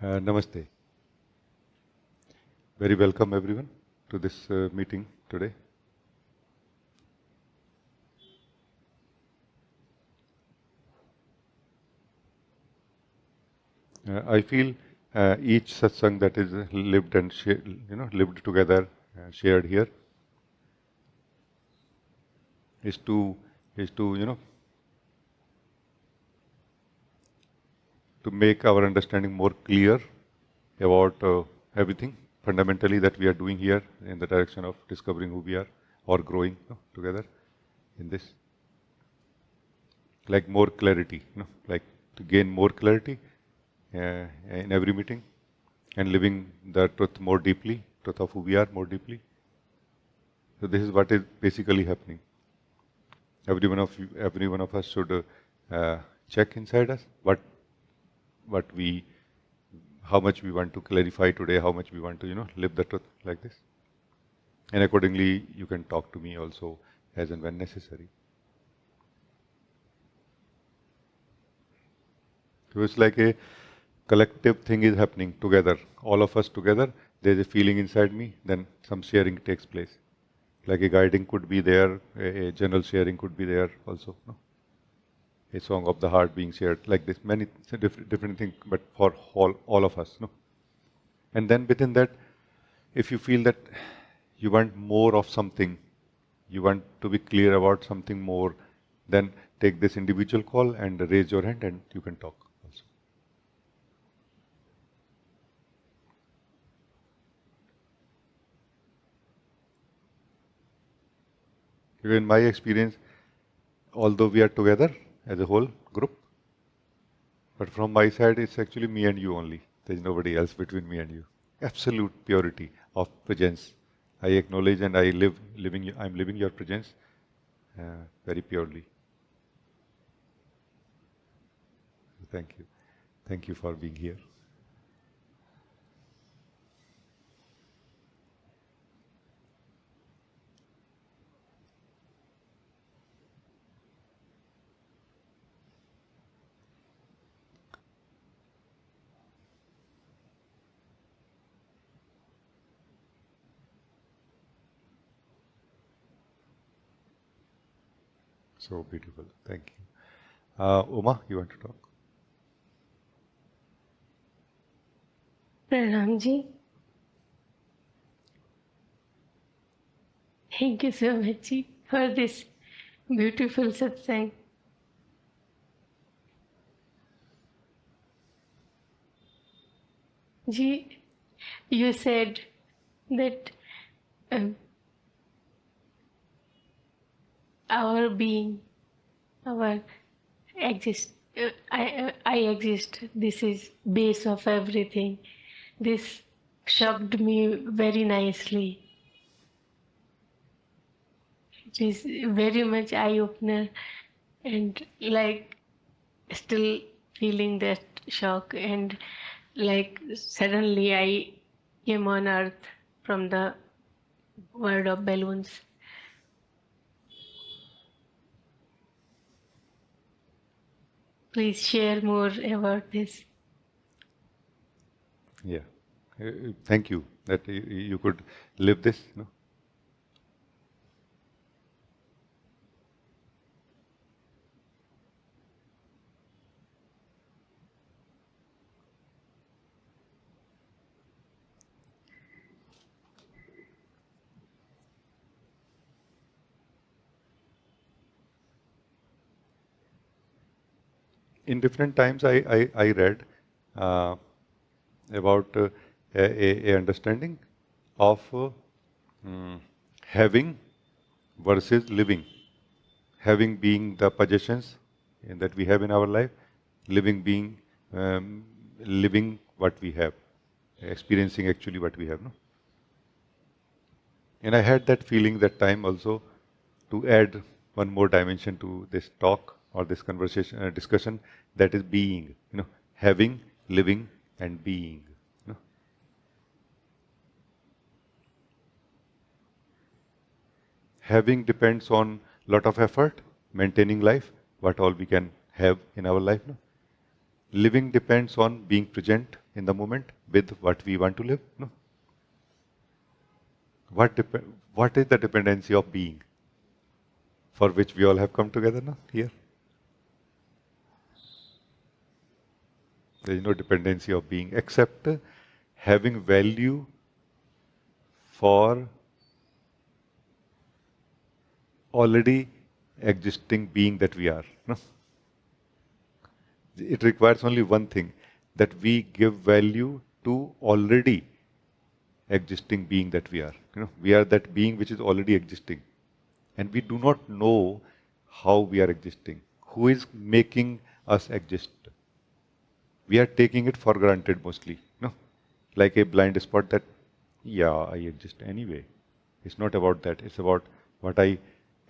Namaste. Very welcome everyone to this meeting today. I feel each satsang that is lived and lived together, shared here, is to to make our understanding more clear about everything fundamentally that we are doing here in the direction of discovering who we are or growing together in this. Like more clarity, like to gain more clarity in every meeting and living the truth more deeply, truth of who we are more deeply. So this is what is basically happening. Every one of us should check inside us how much we want to clarify today, how much we want to live the truth like this, and accordingly you can talk to me also as and when necessary. So it's like a collective thing is happening together, all of us together. There's a feeling inside me, then some sharing takes place. Like a guiding could be there, a general sharing could be there also. No? A song of the heart being shared, like this, many different things, but for all of us. No? And then within that, if you feel that you want more of something, you want to be clear about something more, then take this individual call and raise your hand and you can talk also. In my experience, although we are together as a whole group, but from my side, it's actually me and you only. There's nobody else between me and you. Absolute purity of presence. I acknowledge and I'm living your presence very purely. Thank you. Thank you for being here. So beautiful. Thank you. Uma, you want to talk? Rajee, thank you so much for this beautiful satsang. Ji, you said that our being, our exist, I exist. This is base of everything. This shocked me very nicely. It is very much eye opener, and like still feeling that shock, and like suddenly I came on earth from the world of balloons. Please share more about this. Yeah. Thank you that you could live this. In different times, I read about a understanding of having versus living. Having being the possessions that we have in our life, living being living what we have, experiencing actually what we have. No? And I had that feeling that time also to add one more dimension to this talk or this conversation, discussion, that is being, having, living, and being. Having depends on lot of effort, maintaining life, what all we can have in our life. No? Living depends on being present in the moment with what we want to live? No. What is the dependency of being for which we all have come together now here? There is no dependency of being except having value for already existing being that we are. No? It requires only one thing, that we give value to already existing being that we are. We are that being which is already existing. And we do not know how we are existing. Who is making us exist? We are taking it for granted mostly. No? Like a blind spot that, yeah, I exist anyway. It's not about that. It's about what I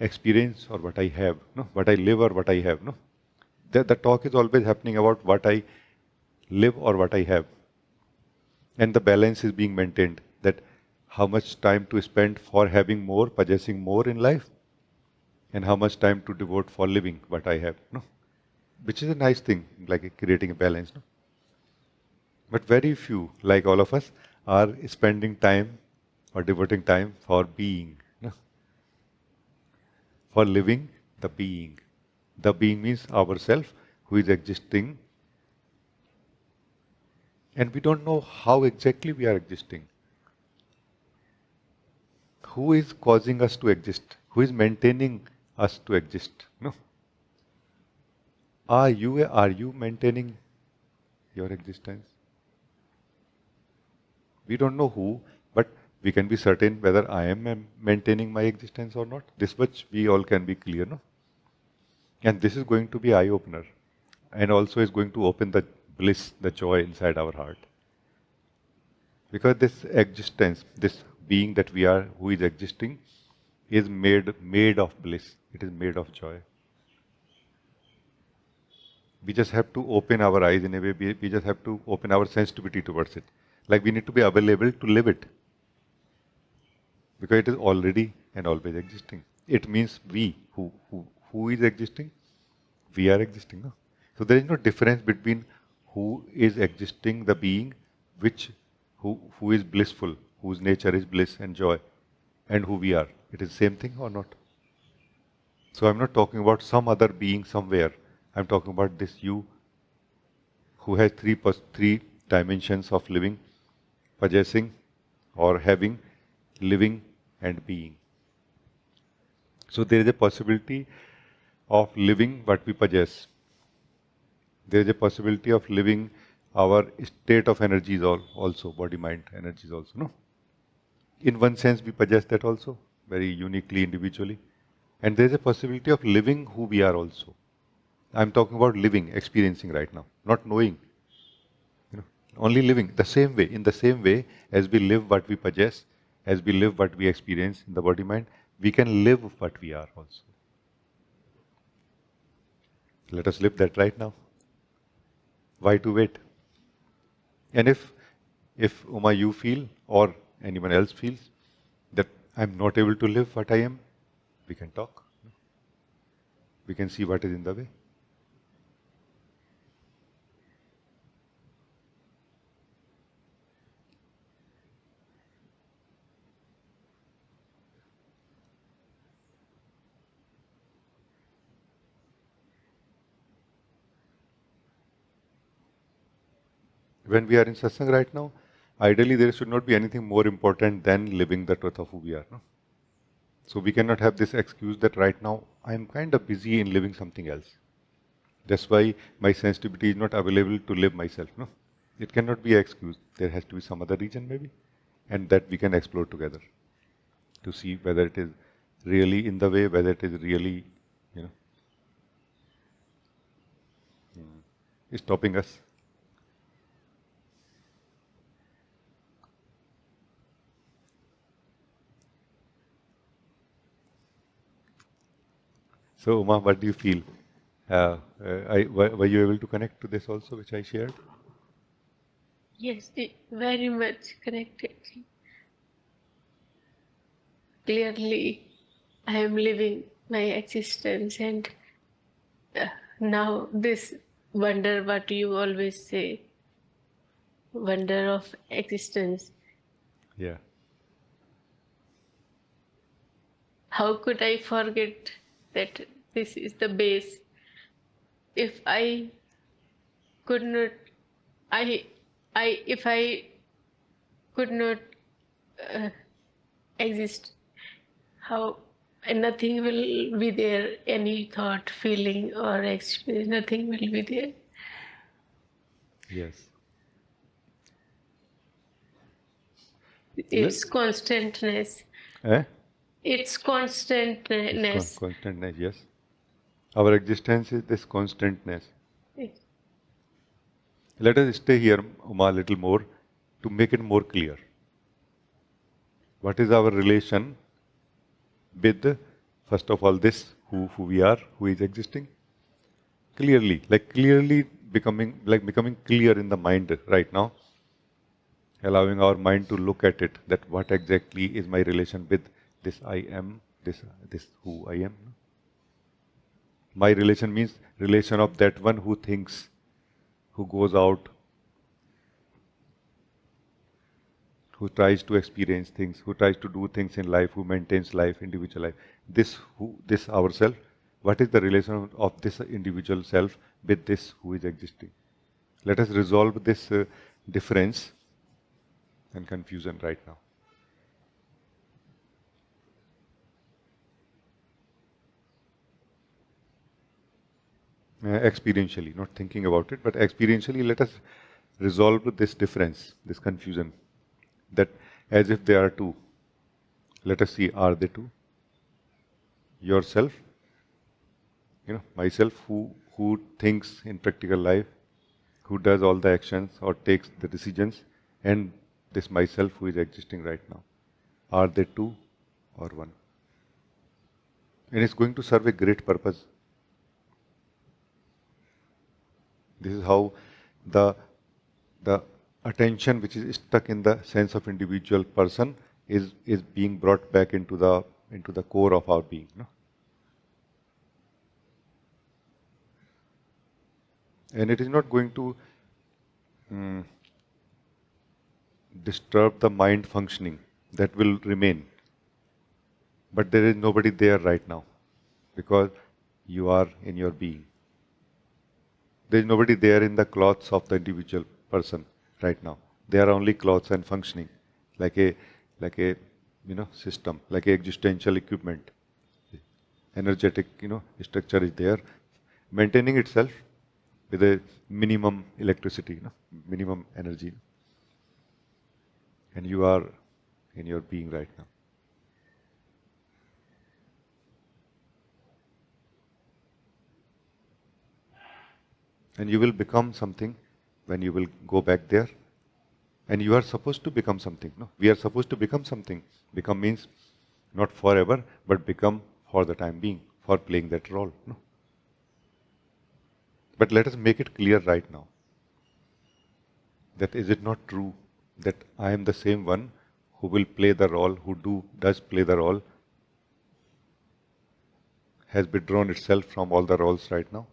experience or what I have. No? What I live or what I have. No? The talk is always happening about what I live or what I have. And the balance is being maintained, that how much time to spend for having more, possessing more in life, and how much time to devote for living what I have. No? Which is a nice thing, like creating a balance. No? But very few, like all of us, are spending time or devoting time for being, no? For living the being. The being means ourself who is existing, and we don't know how exactly we are existing. Who is causing us to exist? Who is maintaining us to exist? No? Are you maintaining your existence? We don't know who, but we can be certain whether I am maintaining my existence or not. This much we all can be clear, no? And this is going to be eye-opener, and also is going to open the bliss, the joy inside our heart. Because this existence, this being that we are, who is existing, is made of bliss. It is made of joy. We just have to open our eyes in a way. We just have to open our sensitivity towards it. Like we need to be available to live it. Because it is already and always existing. It means we, who is existing, we are existing. No? So there is no difference between who is existing, the being, who is blissful, whose nature is bliss and joy, and who we are. It is the same thing or not? So I'm not talking about some other being somewhere. I'm talking about this you who has three dimensions of living, possessing or having, living and being. So there is a possibility of living what we possess. There is a possibility of living our state of energies also, body, mind, energies also. No? In one sense, we possess that also, very uniquely, individually. And there is a possibility of living who we are also. I'm talking about living, experiencing right now, not knowing. Only living the same way, in the same way as we live what we possess, as we live what we experience in the body, mind, we can live what we are also. Let us live that right now. Why to wait? And if Uma, you feel or anyone else feels that I'm not able to live what I am, we can talk. We can see what is in the way. When we are in satsang right now, ideally there should not be anything more important than living the truth of who we are. No? So we cannot have this excuse that right now I am kind of busy in living something else. That's why my sensitivity is not available to live myself. No, it cannot be an excuse. There has to be some other reason maybe, and that we can explore together to see whether it is really in the way, whether it is really, stopping us. So, Uma, what do you feel? Were you able to connect to this also, which I shared? Yes, very much connected. Clearly, I am living my existence, and now this wonder what you always say, wonder of existence. Yeah. How could I forget that this is the base? If I could not, I, if I could not uh, exist, how nothing will be there, any thought, feeling, or experience, nothing will be there. Yes. Let, It's constantness. eh? It's This constantness. constantness, yes. Our existence is this constantness. Let us stay here, Uma, a little more to make it more clear. What is our relation with, first of all, this, who we are, who is existing? Clearly, like clearly becoming clear in the mind right now, allowing our mind to look at it, that what exactly is my relation with this I am, this who I am. My relation means relation of that one who thinks, who goes out, who tries to experience things, who tries to do things in life, who maintains life, individual life. This ourself, what is the relation of this individual self with this who is existing? Let us resolve this difference and confusion right now. Experientially, not thinking about it, but experientially, let us resolve this difference, this confusion, that as if they are two. Let us see, are they two? Yourself, myself, who thinks in practical life, who does all the actions or takes the decisions, and this myself who is existing right now. Are they two or one? And it's going to serve a great purpose. This is how the the attention which is stuck in the sense of individual person is being brought back into the core of our being. No? And it is not going to mm, disturb the mind functioning. That will remain. But there is nobody there right now because you are in your being. There is nobody there in the clothes of the individual person right now. They are only clothes and functioning like a system, like a existential equipment. Energetic structure is there, maintaining itself with a minimum electricity, minimum energy, and you are in your being right now. And you will become something when you will go back there. And you are supposed to become something. No? We are supposed to become something. Become means not forever, but become for the time being, for playing that role. No? But let us make it clear right now that is it not true that I am the same one who will play the role, does play the role, has withdrawn itself from all the roles right now?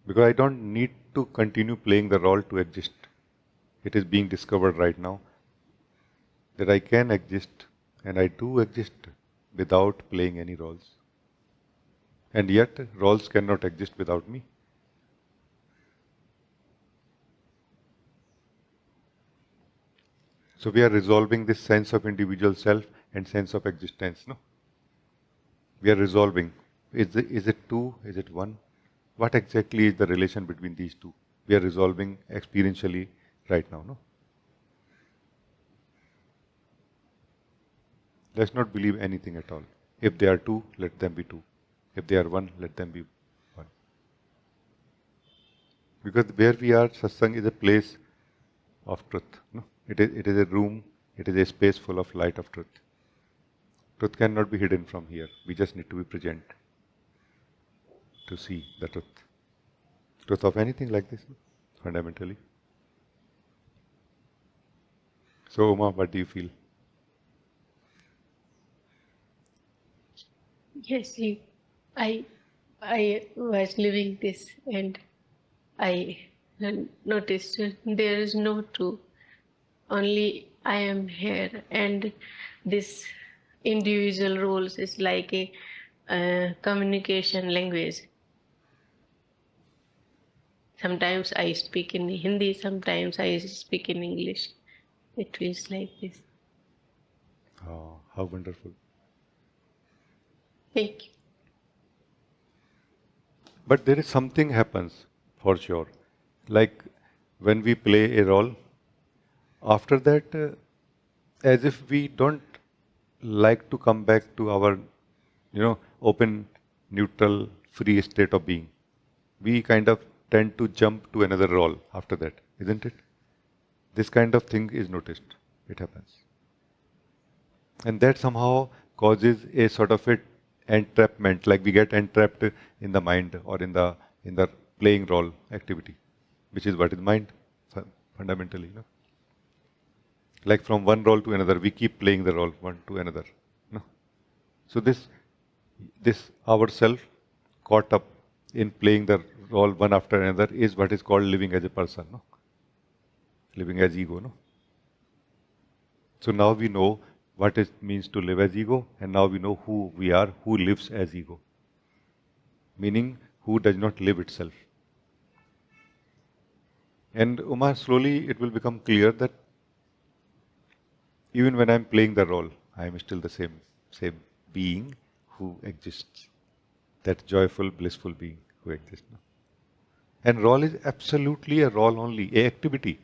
Because I don't need to continue playing the role to exist. It is being discovered right now that I can exist and I do exist without playing any roles. And yet, roles cannot exist without me. So we are resolving this sense of individual self and sense of existence. No, we are resolving. Is it two? Is it one? What exactly is the relation between these two? We are resolving experientially right now. No, let's not believe anything at all. If they are two, let them be two. If they are one, let them be one. Because where we are, satsang is a place of truth. No? It is a room, it is a space full of light of truth. Truth cannot be hidden from here. We just need to be present to see the truth. Truth of anything like this, no? Fundamentally. So, Uma, what do you feel? Yes, I was living this, and I and noticed there is no true, only I am here, and this individual roles is like a communication language. Sometimes I speak in Hindi, sometimes I speak in English. It feels like this. Oh, how wonderful. Thank you. But there is something happens for sure. Like when we play a role, after that, as if we don't like to come back to our, open, neutral, free state of being. We kind of tend to jump to another role after that, isn't it? This kind of thing is noticed. It happens. And that somehow causes a sort of a entrapment, like we get entrapped in the mind or in the playing role activity, which is what is mind fundamentally. Like from one role to another, we keep playing the role one to another. No? So this ourself caught up in playing the role one after another is what is called living as a person, no? Living as ego, no? So now we know what it means to live as ego, and now we know who we are, who lives as ego. Meaning, who does not live itself. And Umar, slowly it will become clear that even when I'm playing the role, I am still the same being who exists. That joyful, blissful being who exists. No? And role is absolutely a role only, a activity,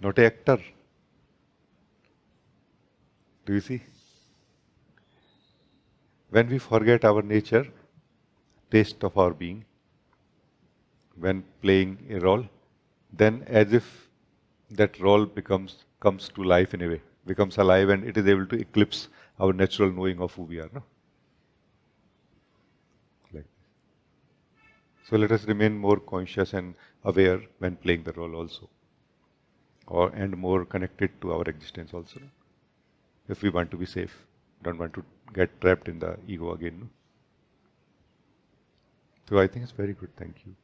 not a actor. Do you see? When we forget our nature, taste of our being, when playing a role, then as if that role comes to life in a way, becomes alive, and it is able to eclipse our natural knowing of who we are. No? Like so, let us remain more conscious and aware when playing the role also, and more connected to our existence also. No? If we want to be safe, don't want to get trapped in the ego again. No? So I think it's very good. Thank you.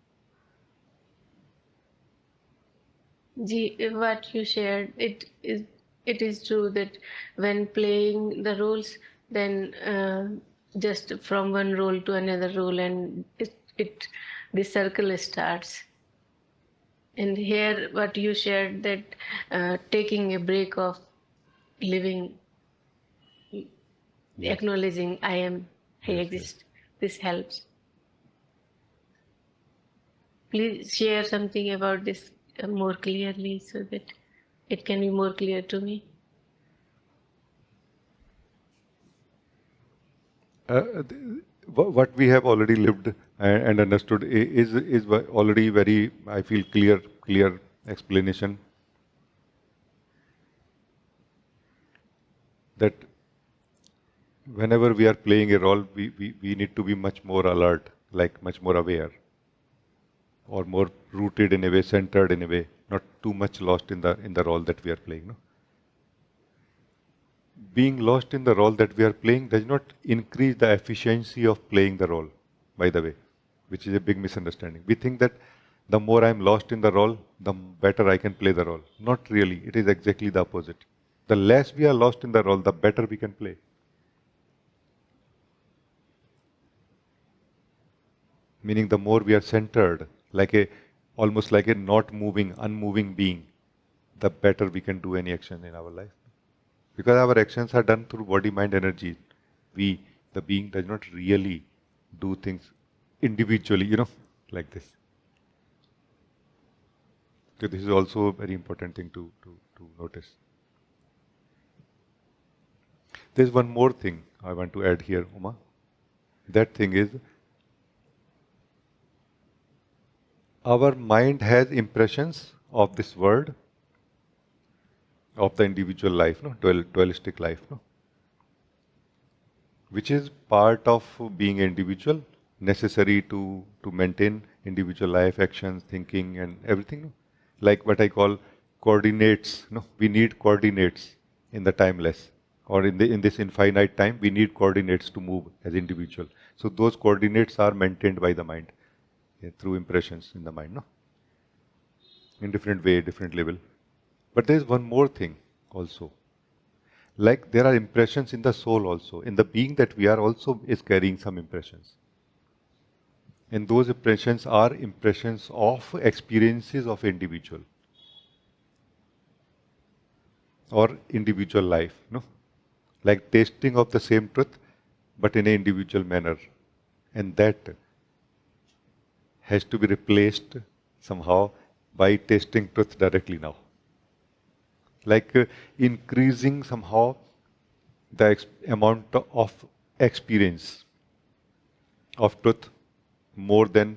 What you shared, it is true that when playing the roles, then just from one role to another role, and it the circle starts. And here, what you shared, that taking a break of living, Yes. acknowledging I Yes. Yes. exist. This helps. Please share something about this more clearly so that it can be more clear to me. What we have already lived and understood is already very, I feel, clear explanation that whenever we are playing a role, we need to be much more alert, like much more aware, or more rooted in a way, centered in a way, not too much lost in the role that we are playing. No? Being lost in the role that we are playing does not increase the efficiency of playing the role, by the way, which is a big misunderstanding. We think that the more I'm lost in the role, the better I can play the role. Not really. It is exactly the opposite. The less we are lost in the role, the better we can play. Meaning the more we are centered, almost like a not moving, unmoving being, the better we can do any action in our life. Because our actions are done through body, mind, energy. We, the being, does not really do things individually, like this. So this is also a very important thing to notice. There's one more thing I want to add here, Uma. That thing is, our mind has impressions of this world, of the individual life, no, dualistic life, no, which is part of being an individual, necessary to maintain individual life, actions, thinking, and everything. No? Like what I call coordinates. No, we need coordinates in the timeless, or in this infinite time. We need coordinates to move as individual. So those coordinates are maintained by the mind through impressions in the mind. No. in different way, different level. But there is one more thing also. Like there are impressions in the soul also. In the being that we are also is carrying some impressions. And those impressions are impressions of experiences of individual or individual life. No? Like tasting of the same truth, but in an individual manner. And that has to be replaced somehow by tasting truth directly now. Like increasing somehow the amount of experience of truth more than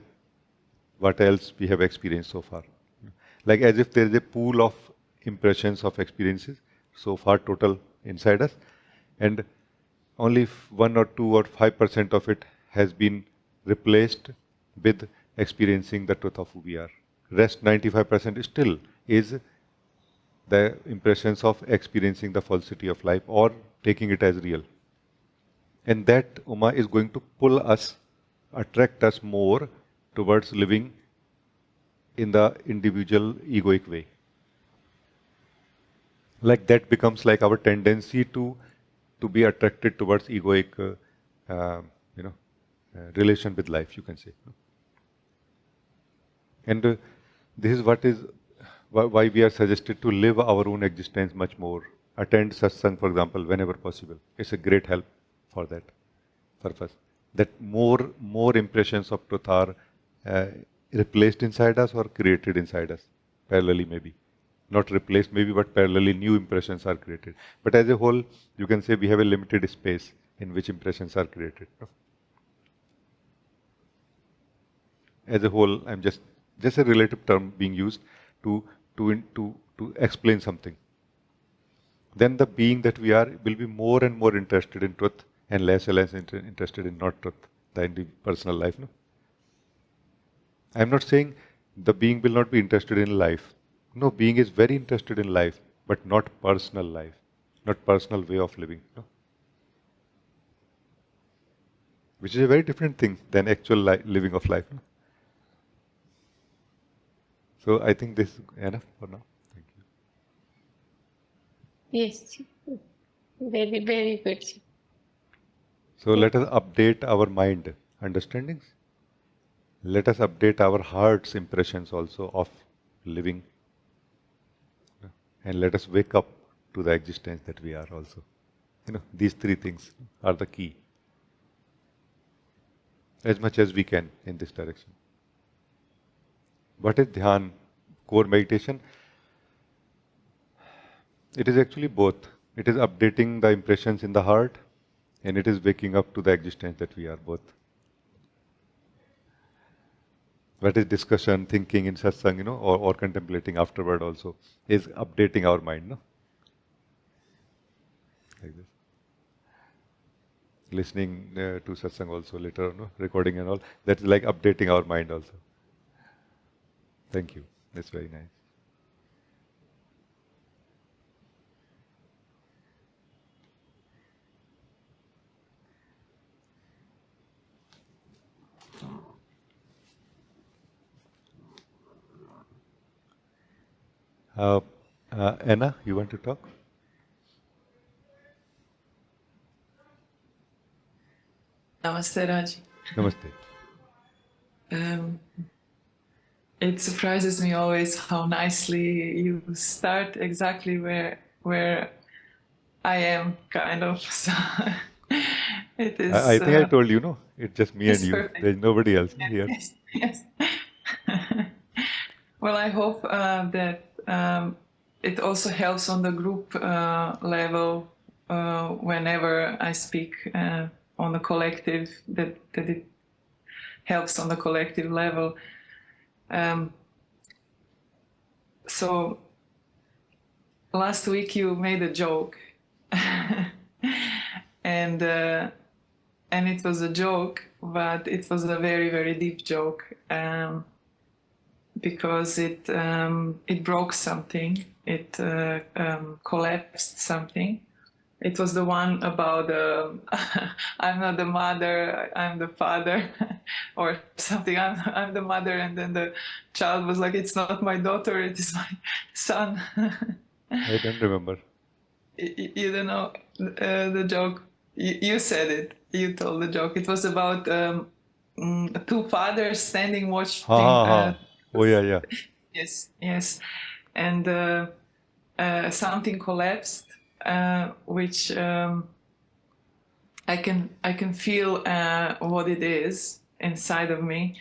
what else we have experienced so far. Like as if there is a pool of impressions of experiences so far total inside us, and only 1 or 2 or 5% of it has been replaced with experiencing the truth of who we are. Rest 95% still is the impressions of experiencing the falsity of life or taking it as real. And that, Uma, is going to pull us, attract us more towards living in the individual egoic way. Like that becomes like our tendency to be attracted towards egoic, relation with life, you can say. And this is what is why we are suggested to live our own existence much more. Attend satsang, for example, whenever possible. It's a great help for that purpose. That more impressions of truth are replaced inside us or created inside us, parallelly maybe. Not replaced maybe, but parallelly new impressions are created. But as a whole, you can say we have a limited space in which impressions are created. No? As a whole, I'm just a relative term being used to explain something. Then the being that we are will be more and more interested in truth and less and less interested in not truth, the personal life. No? I'm not saying the being will not be interested in life. No, being is very interested in life, but not personal life, not personal way of living. No? Which is a very different thing than actual living of life. No? So I think this is enough for now. Thank you. Yes, very, very good. So let us update our mind understandings. Let us update our heart's impressions also of living. And let us wake up to the existence that we are also. These three things are the key. As much as we can in this direction. What is dhyan, core meditation? It is actually both. It is updating the impressions in the heart, and it is waking up to the existence that we are both. What is discussion, thinking in satsang, or contemplating afterward also, is updating our mind, no? Like this. Listening to satsang also later, no? Recording and all, that is like updating our mind also. Thank you. That's very nice. Anna, you want to talk? Namaste, Rajee. Namaste. It surprises me always how nicely you start exactly where I am, kind of. So it is. I think I told you, no? It's just me and you. Perfect. There's nobody else here. Yes. Yes. Well, I hope that it also helps on the group level whenever I speak on the collective, that it helps on the collective level. So last week you made a joke, and it was a joke, but it was a very, very deep joke, because it broke something, it collapsed something, It was the one about I'm not the mother, I'm the father, or something. I'm the mother, and then the child was like, "It's not my daughter, it is my son." I don't remember. You don't know the joke. You said it. You told the joke. It was about two fathers standing Ha watching. ha ha. Oh yeah, yeah. Yes, yes, and something collapsed, which I can feel what it is inside of me,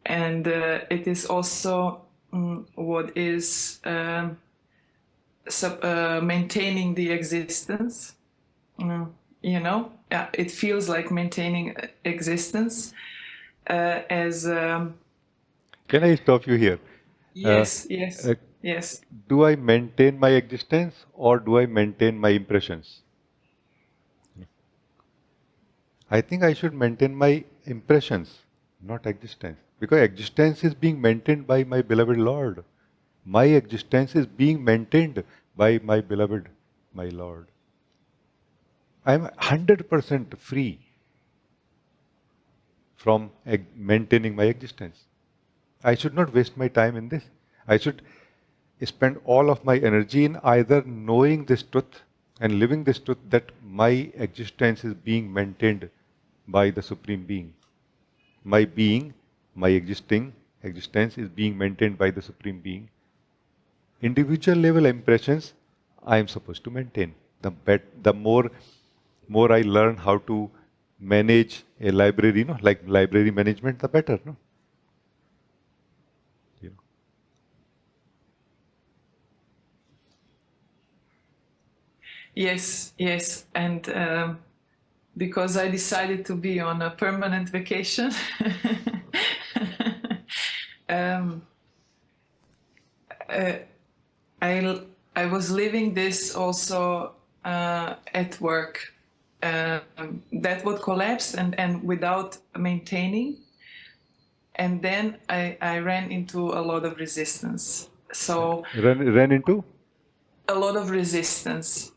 and it is also what is maintaining the existence. You know, it feels like maintaining existence as Can I stop you here? yes, yes, Uh, yes. do I maintain my existence or do I maintain my impressions? I think I should maintain my impressions, not existence. Because existence is being maintained by my beloved Lord. My existence is being maintained by my beloved, my Lord. I am 100% free from maintaining my existence. I should not waste my time in this. I should spend all of my energy in either knowing this truth and living this truth that my existence is being maintained by the Supreme Being. My being, my existence is being maintained by the Supreme Being. Individual level impressions I am supposed to maintain. The more I learn how to manage a library, like library management, the better, no? You know. Yes, yes, and because I decided to be on a permanent vacation, um, I I was living this also at work. That would collapse and without maintaining, and then I ran into a lot of resistance. So Run into? a lot of resistance.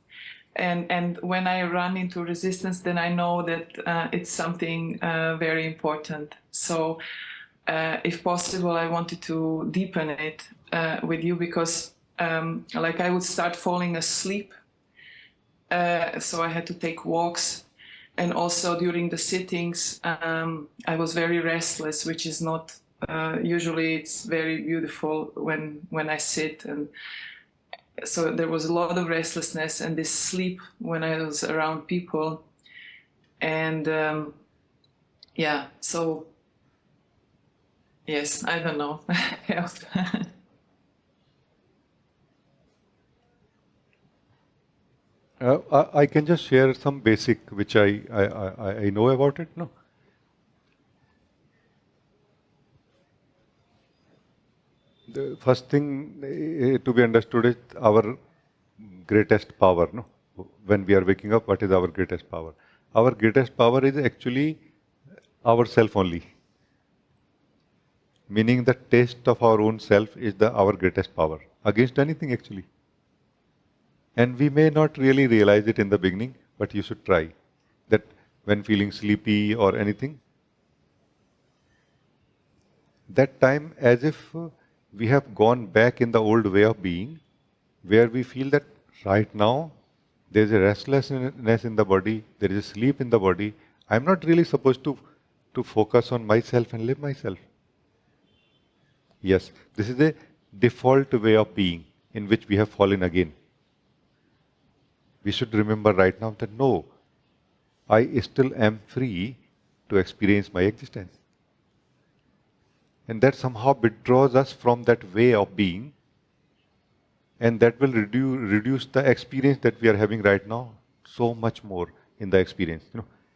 And when I run into resistance, then I know that it's something very important. So if possible, I wanted to deepen it with you because like I would start falling asleep. So I had to take walks. And also during the sittings, I was very restless, which is not usually it's very beautiful when I sit. And so there was a lot of restlessness and this sleep when I was around people. And yeah, so yes, I don't know. Health. I can just share some basic which I know about it. No, the first thing to be understood is our greatest power. No, when we are waking up, what is our greatest power? Our greatest power is actually ourself only. Meaning the taste of our own self is our greatest power against anything actually. And we may not really realize it in the beginning, but you should try that when feeling sleepy or anything, that time as if we have gone back in the old way of being, where we feel that right now there is a restlessness in the body, there is a sleep in the body. I'm not really supposed to focus on myself and live myself. Yes, this is a default way of being in which we have fallen again. We should remember right now that no, I still am free to experience my existence. And that somehow withdraws us from that way of being, and that will reduce the experience that we are having right now so much more in the experience.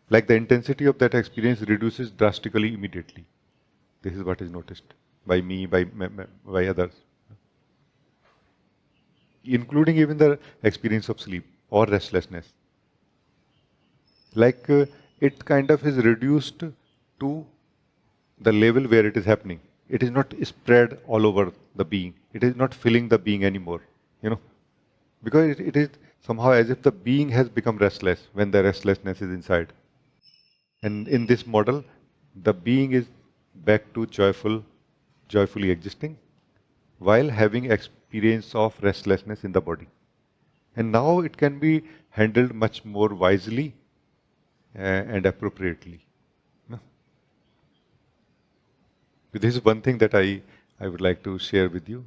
Like the intensity of that experience reduces drastically immediately. This is what is noticed by me, by others, including even the experience of sleep or restlessness. Like it kind of is reduced to the level where it is happening. It is not spread all over the being. It is not filling the being anymore. You know, Because it is somehow as if the being has become restless when the restlessness is inside. And in this model, the being is back to joyfully existing, while having experience of restlessness in the body. And now it can be handled much more wisely and appropriately. No? This is one thing that I would like to share with you.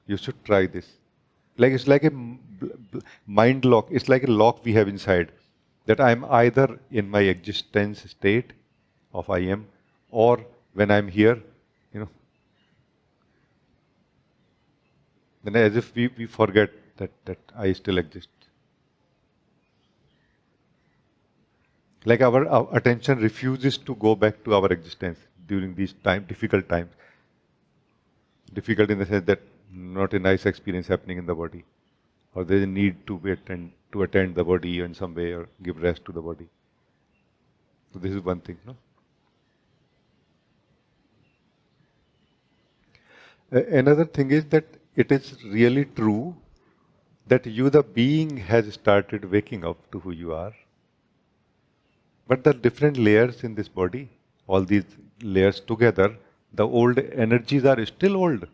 You should try this. Like it's like a mind lock. It's like a lock we have inside. That I'm either in my existence state of I am, or when I'm here, you know, then as if we forget that I still exist. Like our attention refuses to go back to our existence during these difficult times. Difficult in the sense that not a nice experience happening in the body, or there is a need to attend the body in some way or give rest to the body. So this is one thing, no? Another thing is that it is really true that you, the being, has started waking up to who you are. But the different layers in this body, all these layers together, the old energies are still old.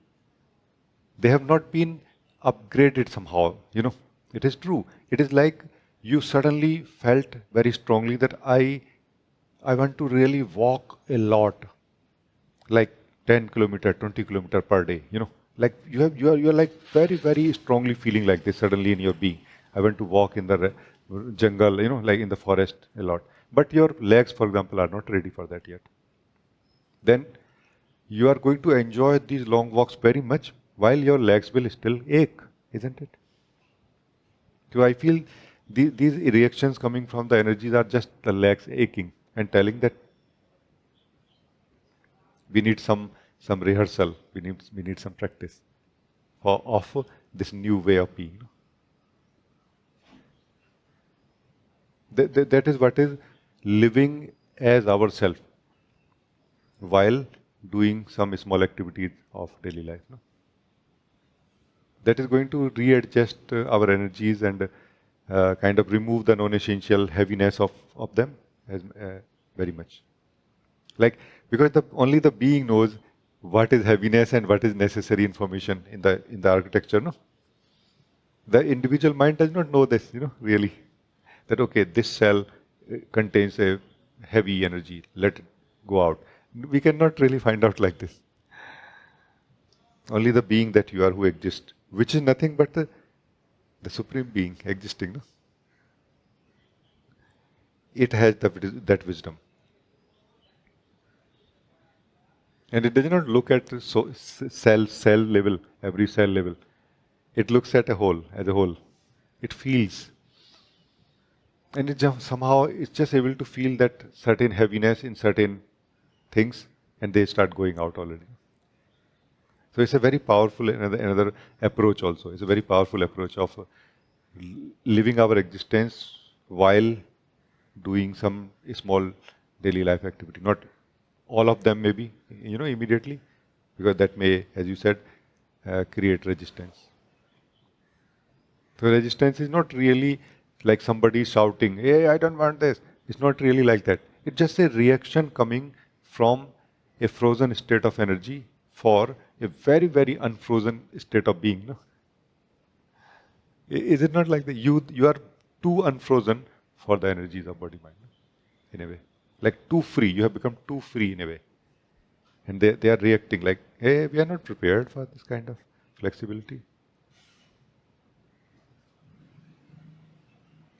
They have not been upgraded somehow, you know. It is true. It is like you suddenly felt very strongly that I want to really walk a lot, like 10 kilometer, 20 kilometer per day, you know. Like you are like very strongly feeling like this suddenly in your being. I want to walk in the jungle, you know, like in the forest a lot. But your legs, for example, are not ready for that yet. Then you are going to enjoy these long walks very much while your legs will still ache, isn't it? So I feel these reactions coming from the energies are just the legs aching and telling that we need some rehearsal, we need some practice of this new way of being. That is what is living as ourself while doing some small activities of daily life. No? That is going to readjust our energies and kind of remove the non-essential heaviness of them as, very much. Like, because only the being knows what is heaviness and what is necessary information in the architecture. No, the individual mind does not know this. You know, really, that okay, this cell contains a heavy energy. Let it go out. We cannot really find out like this. Only the being that you are who exists, which is nothing but the supreme being existing. No? It has that wisdom. And it does not look at cell level, every cell level. It looks at a whole, as a whole. It feels. And it just, somehow it's just able to feel that certain heaviness in certain things, and they start going out already. So it's a very powerful, another approach also. It's a very powerful approach of living our existence while doing some small daily life activity. Not all of them maybe, you know, immediately, because that may, as you said, create resistance. So resistance is not really like somebody shouting, hey, I don't want this. It's not really like that. It's just a reaction coming from a frozen state of energy for a very unfrozen state of being. No? Is it not like that? You are too unfrozen for the energies of body mind, no? In a way. Like too free. You have become too free in a way. And they are reacting like, hey, we are not prepared for this kind of flexibility.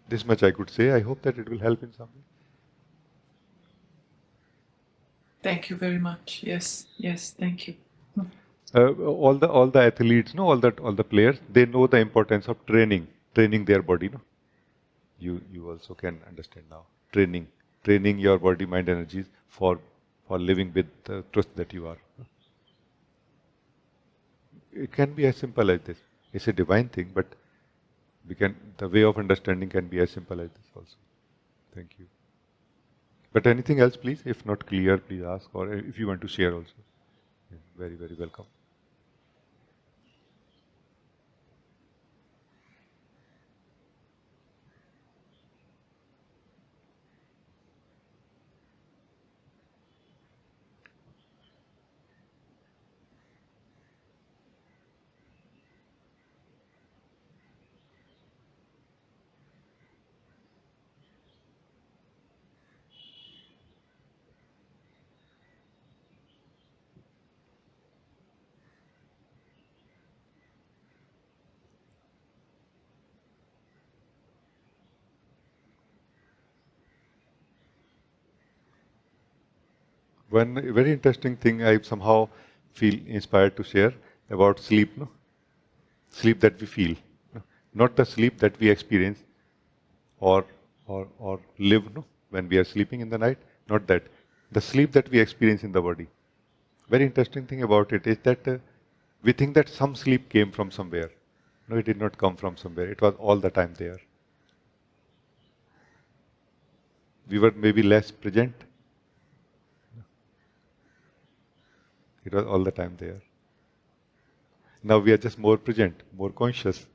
This much I could say. I hope that it will help in some way. Thank you very much. Yes, thank you. All the athletes, no, all the players, they know the importance of training their body. No, you also can understand now. Training your body, mind, energies for living with the truth that you are. It can be as simple as this. It's a divine thing, but the way of understanding can be as simple as this also. Thank you. But anything else, please? If not clear, please ask, or if you want to share also. Yeah, very welcome. One very interesting thing I somehow feel inspired to share about sleep, no? Sleep that we feel, no? Not the sleep that we experience or or live, no? When we are sleeping in the night, not that. The sleep that we experience in the body. Very interesting thing about it is that we think that some sleep came from somewhere. No, it did not come from somewhere. It was all the time there. We were maybe less present. It was all the time there. Now we are just more present, more conscious.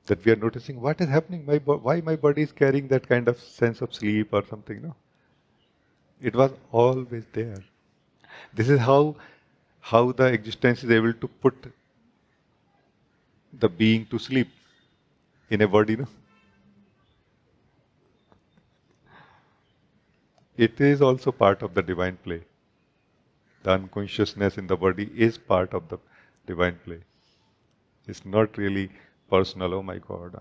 That we are noticing what is happening. Why my body is carrying that kind of sense of sleep or something. No, it was always there. This is how the existence is able to put the being to sleep in a body. No, it is also part of the divine play. The unconsciousness in the body is part of the divine play. It's not really personal. Oh my God,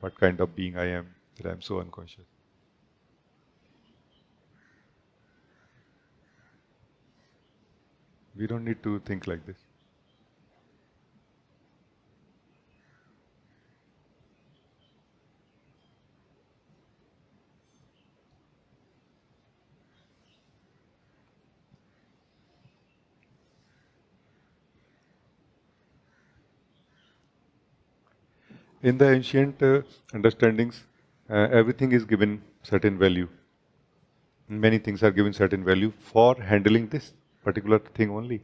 what kind of being I am that I'm so unconscious. We don't need to think like this. In the ancient understandings, everything is given certain value. Many things are given certain value for handling this particular thing only.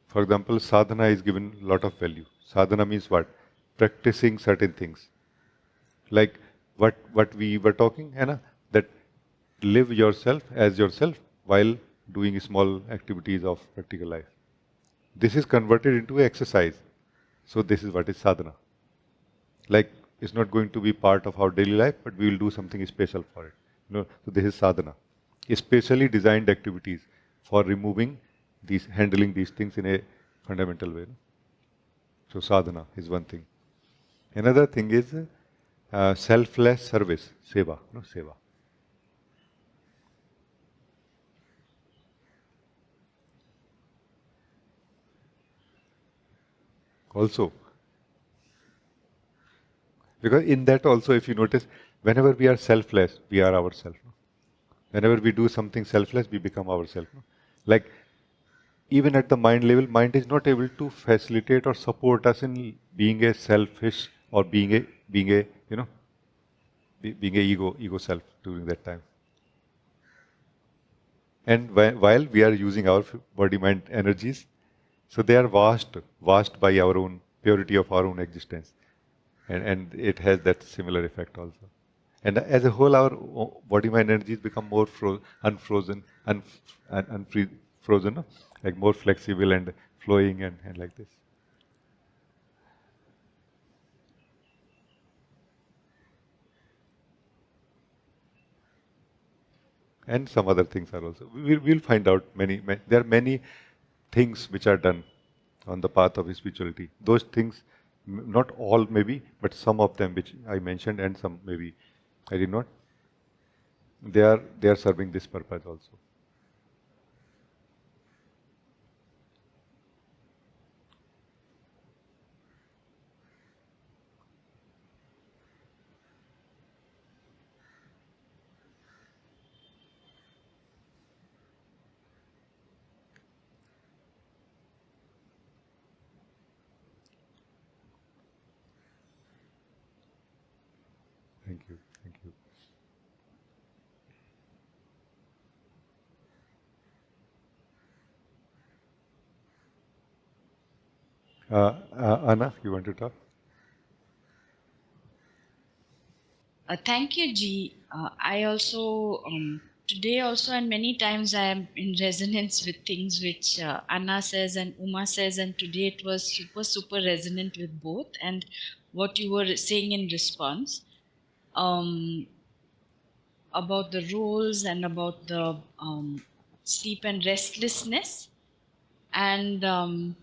For example, sadhana is given a lot of value. Sadhana means what? Practicing certain things. Like what we were talking, Anna, that live yourself as yourself while doing small activities of practical life. This is converted into exercise. So this is what is sadhana. Like it's not going to be part of our daily life, but we will do something special for it. So this is sadhana. Specially designed activities for removing these, handling these things in a fundamental way. So sadhana is one thing. Another thing is selfless service, seva, seva. Also, because in that also, if you notice, whenever we are selfless, we are ourselves. Whenever we do something selfless, we become ourselves. Like even at the mind level, mind is not able to facilitate or support us in being a selfish or being a being a ego self during that time. And while we are using our body mind energies, so they are vast by our own purity of our own existence, and it has that similar effect also. And as a whole, our body mind energies become more unfrozen, unfree, frozen, no? Like more flexible and flowing and like this. And some other things are also. We'll find out many. There are many things which are done on the path of spirituality. Those things, not all maybe, but some of them which I mentioned, and some maybe I did not. They are serving this purpose also. Thank you. Thank you. Anna, you want to talk? Thank you, G. I also today also and many times I am in resonance with things which Anna says and Uma says, and today it was super resonant with both and what you were saying in response um, about the roles and about the sleep and restlessness. And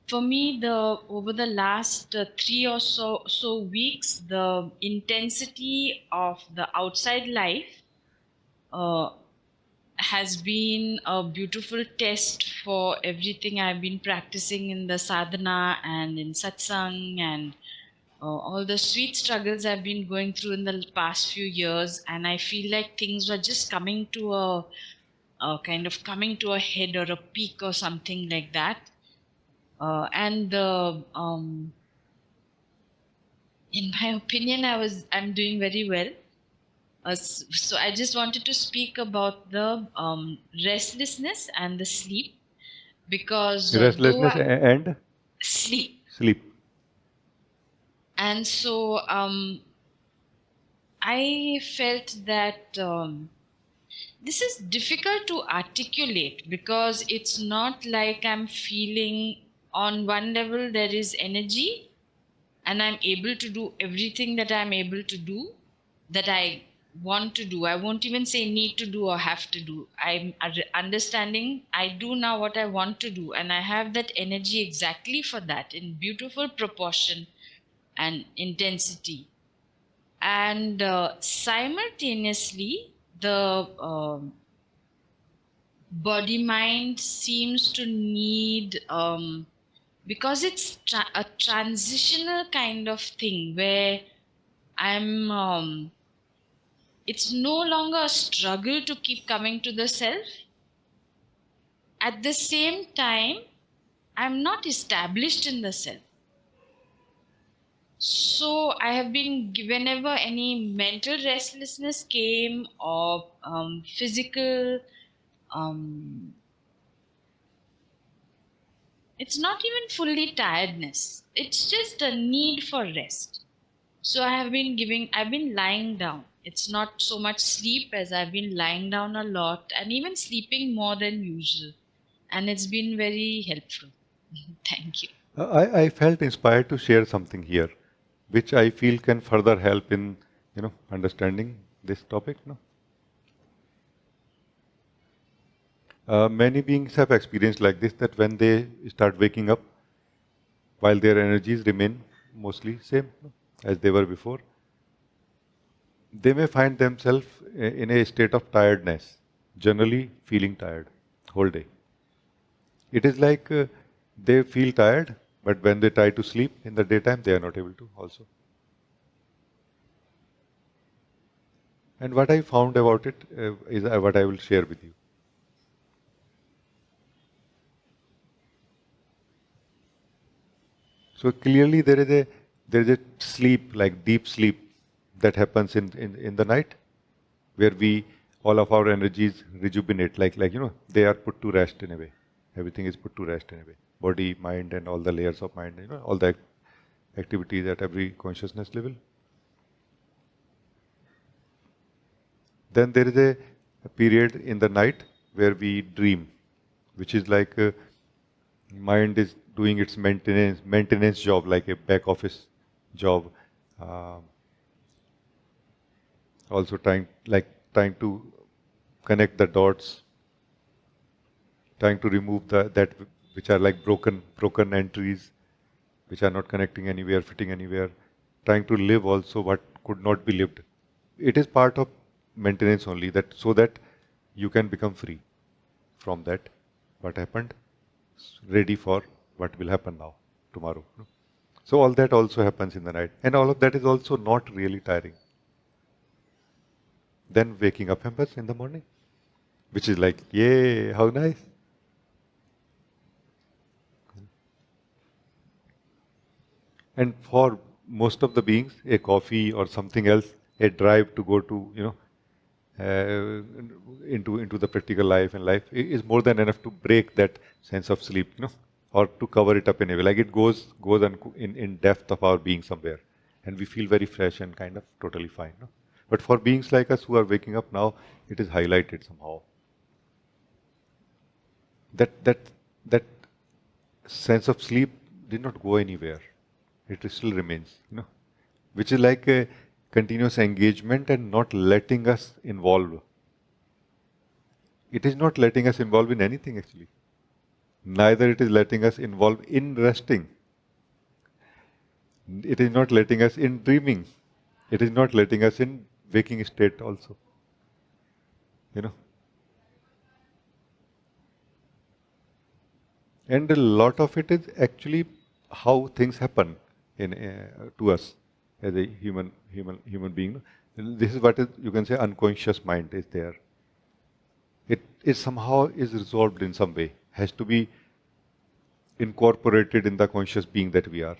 for me, the over the last 3 or so weeks, the intensity of the outside life has been a beautiful test for everything I've been practicing in the sadhana and in satsang and all the sweet struggles I've been going through in the past few years. And I feel like things were just coming to a kind of coming to a head or a peak or something like that. And in my opinion, I'm doing very well. So I just wanted to speak about the restlessness and the sleep, because Restlessness and sleep. sleep. And so I felt that this is difficult to articulate, because it's not like I'm feeling on one level there is energy and I'm able to do everything that I'm able to do, that I want to do. I won't even say need to do or have to do. I'm understanding I do now what I want to do, and I have that energy exactly for that in beautiful proportion and intensity. And simultaneously, the body mind seems to need, because it's a transitional kind of thing where I'm it's no longer a struggle to keep coming to the self. At the same time, I'm not established in the self. So I have been, whenever any mental restlessness came or physical, it's not even fully tiredness. It's just a need for rest. So I've been lying down. It's not so much sleep as I've been lying down a lot and even sleeping more than usual. And it's been very helpful. Thank you. I felt inspired to share something here, which I feel can further help in, understanding this topic. No? Many beings have experienced like this, that when they start waking up, while their energies remain mostly same, no, as they were before, they may find themselves in a state of tiredness, generally feeling tired whole day. It is like they feel tired, but when they try to sleep in the daytime, they are not able to also. And what I found about it is what I will share with you. So clearly there is a sleep, like deep sleep, that happens in the night, where we all of our energies rejuvenate, like they are put to rest in a way. Everything is put to rest in a way. Body, mind, and all the layers of mind, all the activities at every consciousness level. Then there is a period in the night where we dream, which is like mind is doing its maintenance job, like a back office job, uh, also trying to connect the dots, trying to remove that which are like broken entries, which are not connecting anywhere, fitting anywhere, trying to live also what could not be lived. It is part of maintenance only, that so that you can become free from that what happened, ready for what will happen now, tomorrow. So all that also happens in the night, and all of that is also not really tiring. Then waking up happens in the morning, which is like, yay, how nice. And for most of the beings, a coffee or something else, a drive to go to, into the practical life and life is more than enough to break that sense of sleep, or to cover it up in a way. Like it goes in depth of our being somewhere, and we feel very fresh and kind of totally fine. No? But for beings like us who are waking up now, it is highlighted somehow. That sense of sleep did not go anywhere. It still remains, which is like a continuous engagement and not letting us involve. It is not letting us involve in anything actually. Neither it is letting us involve in resting. It is not letting us in dreaming. It is not letting us in waking state also. you know. And a lot of it is actually how things happen in to us as a human being. This is what is, you can say, unconscious mind is there. It is somehow is resolved in some way, has to be incorporated in the conscious being that we are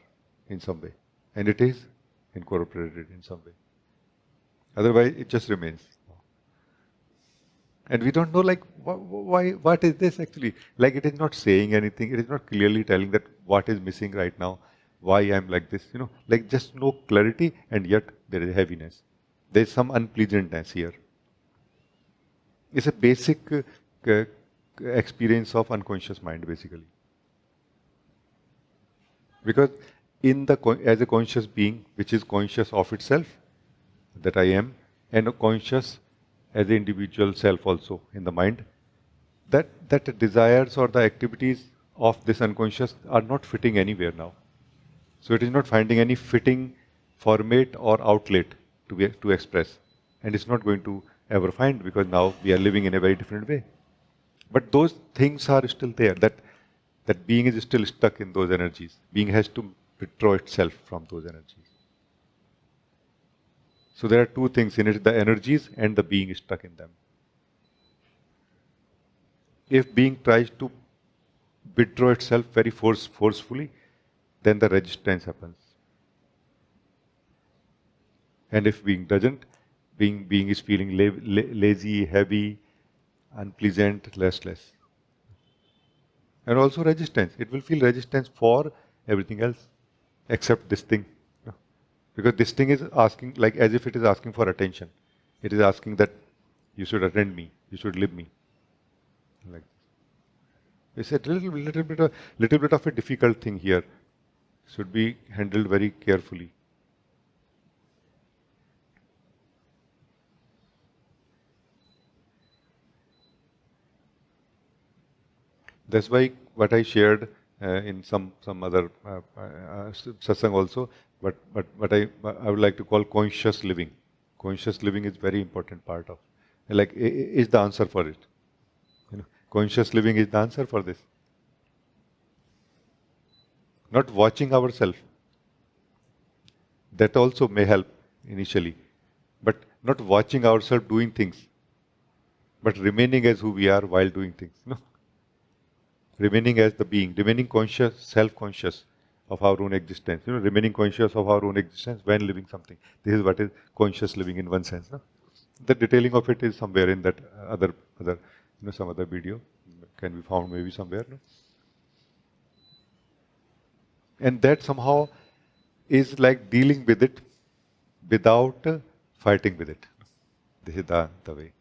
in some way, and it is incorporated in some way. Otherwise, it just remains. And we don't know, like, why, what is this actually? Like, it is not saying anything. It is not clearly telling that what is missing right now, why I am like this, like just no clarity, and yet there is heaviness. There is some unpleasantness here. It's a basic experience of unconscious mind, basically. Because as a conscious being, which is conscious of itself, that I am, and a conscious as the individual self also in the mind, that the desires or the activities of this unconscious are not fitting anywhere now. So it is not finding any fitting format or outlet to express, and it's not going to ever find, because now we are living in a very different way. But those things are still there. That being is still stuck in those energies. Being has to withdraw itself from those energies. So there are two things in it, the energies and the being is stuck in them. If being tries to withdraw itself very forcefully, then the resistance happens. And if being doesn't, being is feeling lazy, heavy, unpleasant, restless. And also resistance. It will feel resistance for everything else except this thing. Because this thing is asking, like as if it is asking for attention. It is asking that you should attend me, you should live me. Like this. It's a little bit of a difficult thing here. Should be handled very carefully. That's why what I shared in some other satsang also, but I would like to call conscious living. Conscious living is very important part of, like, is the answer for it. Conscious living is the answer for this. Not watching ourselves. That also may help initially, but not watching ourselves doing things, but remaining as who we are while doing things. Remaining as the being, remaining conscious, self-conscious of our own existence. Remaining conscious of our own existence when living something. This is what is conscious living in one sense. The detailing of it is somewhere in that other some other video can be found maybe somewhere. And that somehow is like dealing with it without fighting with it. This is the way.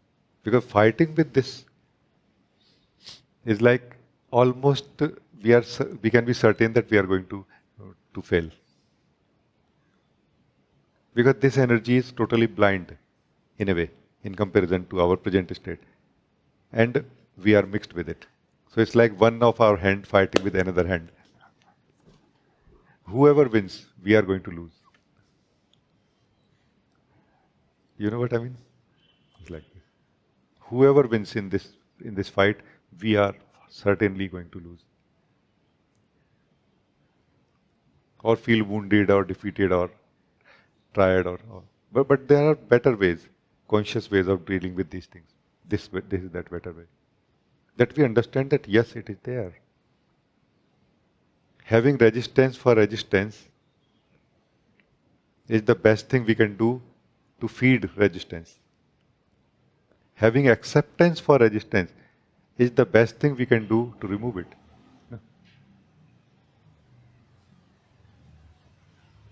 Because fighting with this is like almost we can be certain that we are going to fail. Because this energy is totally blind in a way in comparison to our present state. And we are mixed with it. So it's like one of our hand fighting with another hand. Whoever wins, we are going to lose. You know what I mean? It's like this. Whoever wins in this fight, we are certainly going to lose. Or feel wounded or defeated or tired but there are better ways, conscious ways of dealing with these things. This is that better way. That we understand that yes, it is there. Having resistance for resistance is the best thing we can do to feed resistance. Having acceptance for resistance is the best thing we can do to remove it.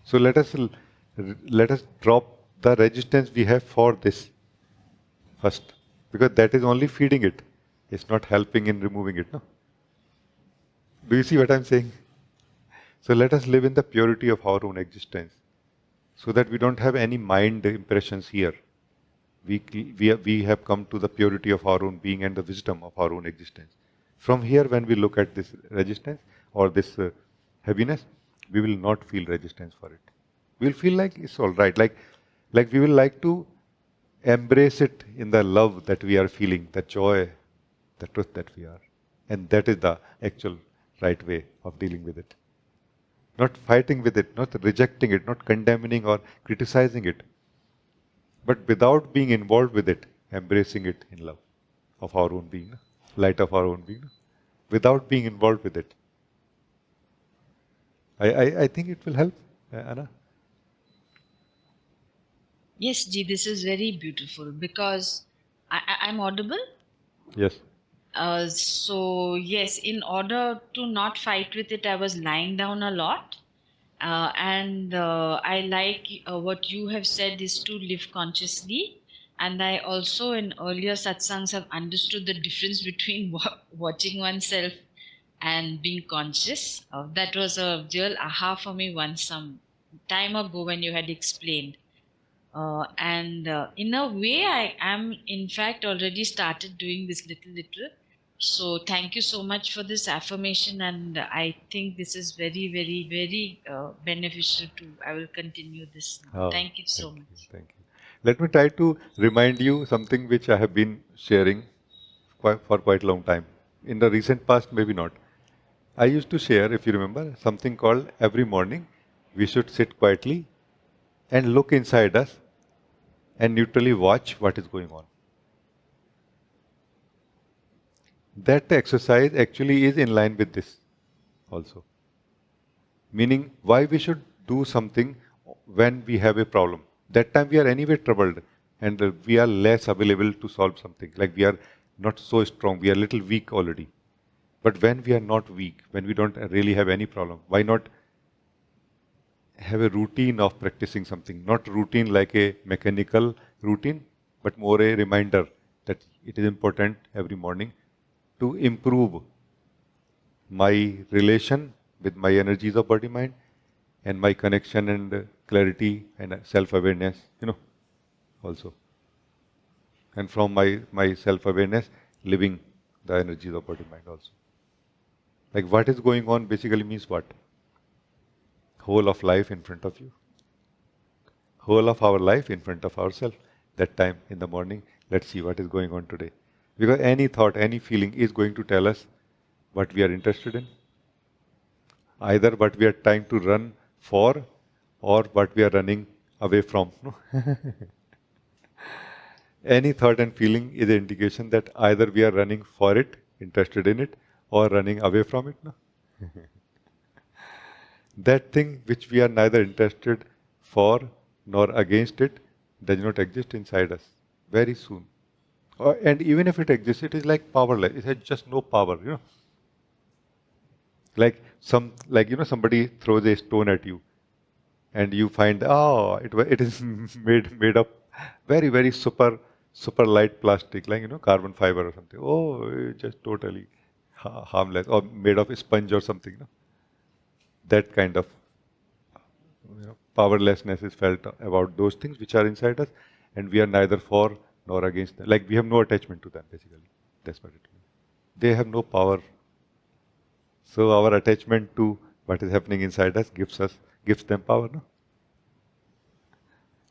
So let us drop the resistance we have for this first, because that is only feeding it. It's not helping in removing it. No? Do you see what I'm saying? So let us live in the purity of our own existence, so that we don't have any mind impressions here. We have come to the purity of our own being and the wisdom of our own existence. From here, when we look at this resistance or this heaviness, we will not feel resistance for it. We will feel like it's all right. Like we will like to embrace it in the love that we are feeling, the joy, the truth that we are. And that is the actual right way of dealing with it. Not fighting with it, not rejecting it, not condemning or criticizing it, but without being involved with it, embracing it in love of our own being, light of our own being, without being involved with it. I think it will help, Anna. Yes, Ji, this is very beautiful because I'm audible. Yes. So yes, in order to not fight with it, I was lying down a lot. And I like what you have said is to live consciously. And I also in earlier satsangs have understood the difference between watching oneself and being conscious. That was a real aha for me once some time ago when you had explained. And in a way, I am in fact already started doing this little. So thank you so much for this affirmation, and I think this is very beneficial too. I will continue this now. Oh, Thank you so much. thank you. Let me try to remind you something which I have been sharing for quite a long time. In the recent past, maybe not. I used to share, if you remember, something called every morning we should sit quietly and look inside us and neutrally watch what is going on. That exercise actually is in line with this also. Meaning, why we should do something when we have a problem. That time we are anyway troubled and we are less available to solve something. Like we are not so strong, we are a little weak already. But when we are not weak, when we don't really have any problem, why not have a routine of practicing something? Not routine like a mechanical routine, but more a reminder that it is important every morning to improve my relation with my energies of body mind and my connection and clarity and self-awareness, also. And from my self-awareness, living the energies of body mind also. Like what is going on basically means what? Whole of life in front of you. Whole of our life in front of ourselves. That time in the morning, let's see what is going on today. Because any thought, any feeling is going to tell us what we are interested in. Either what we are trying to run for or what we are running away from. No? Any thought and feeling is an indication that either we are running for it, interested in it, or running away from it. No? That thing which we are neither interested for nor against it does not exist inside us very soon. And even if it exists, it is like powerless. It has just no power. Like somebody throws a stone at you, and you find it is made of very super light plastic, like carbon fiber or something. Oh, it's just totally harmless, or made of a sponge or something. That kind of powerlessness is felt about those things which are inside us, and we are neither for nor against them. Like we have no attachment to them, basically. That's what it means. They have no power. So our attachment to what is happening inside us gives them power, no?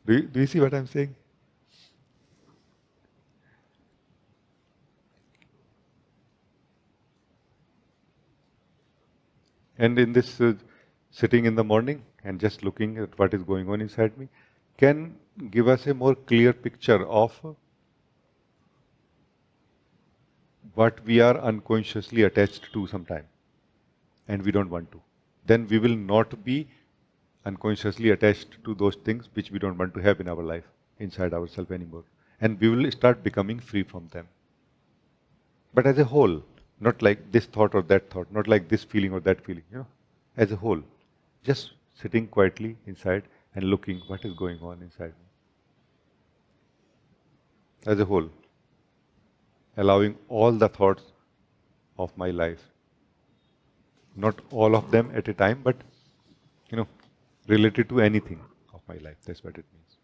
Do you see what I'm saying? And in this sitting in the morning and just looking at what is going on inside me can give us a more clear picture of what we are unconsciously attached to sometime and we don't want to. Then we will not be unconsciously attached to those things which we don't want to have in our life, inside ourselves anymore. And we will start becoming free from them. But as a whole, not like this thought or that thought, not like this feeling or that feeling, as a whole. Just sitting quietly inside and looking what is going on inside me. As a whole. Allowing all the thoughts of my life. Not all of them at a time, but related to anything of my life. That's what it means.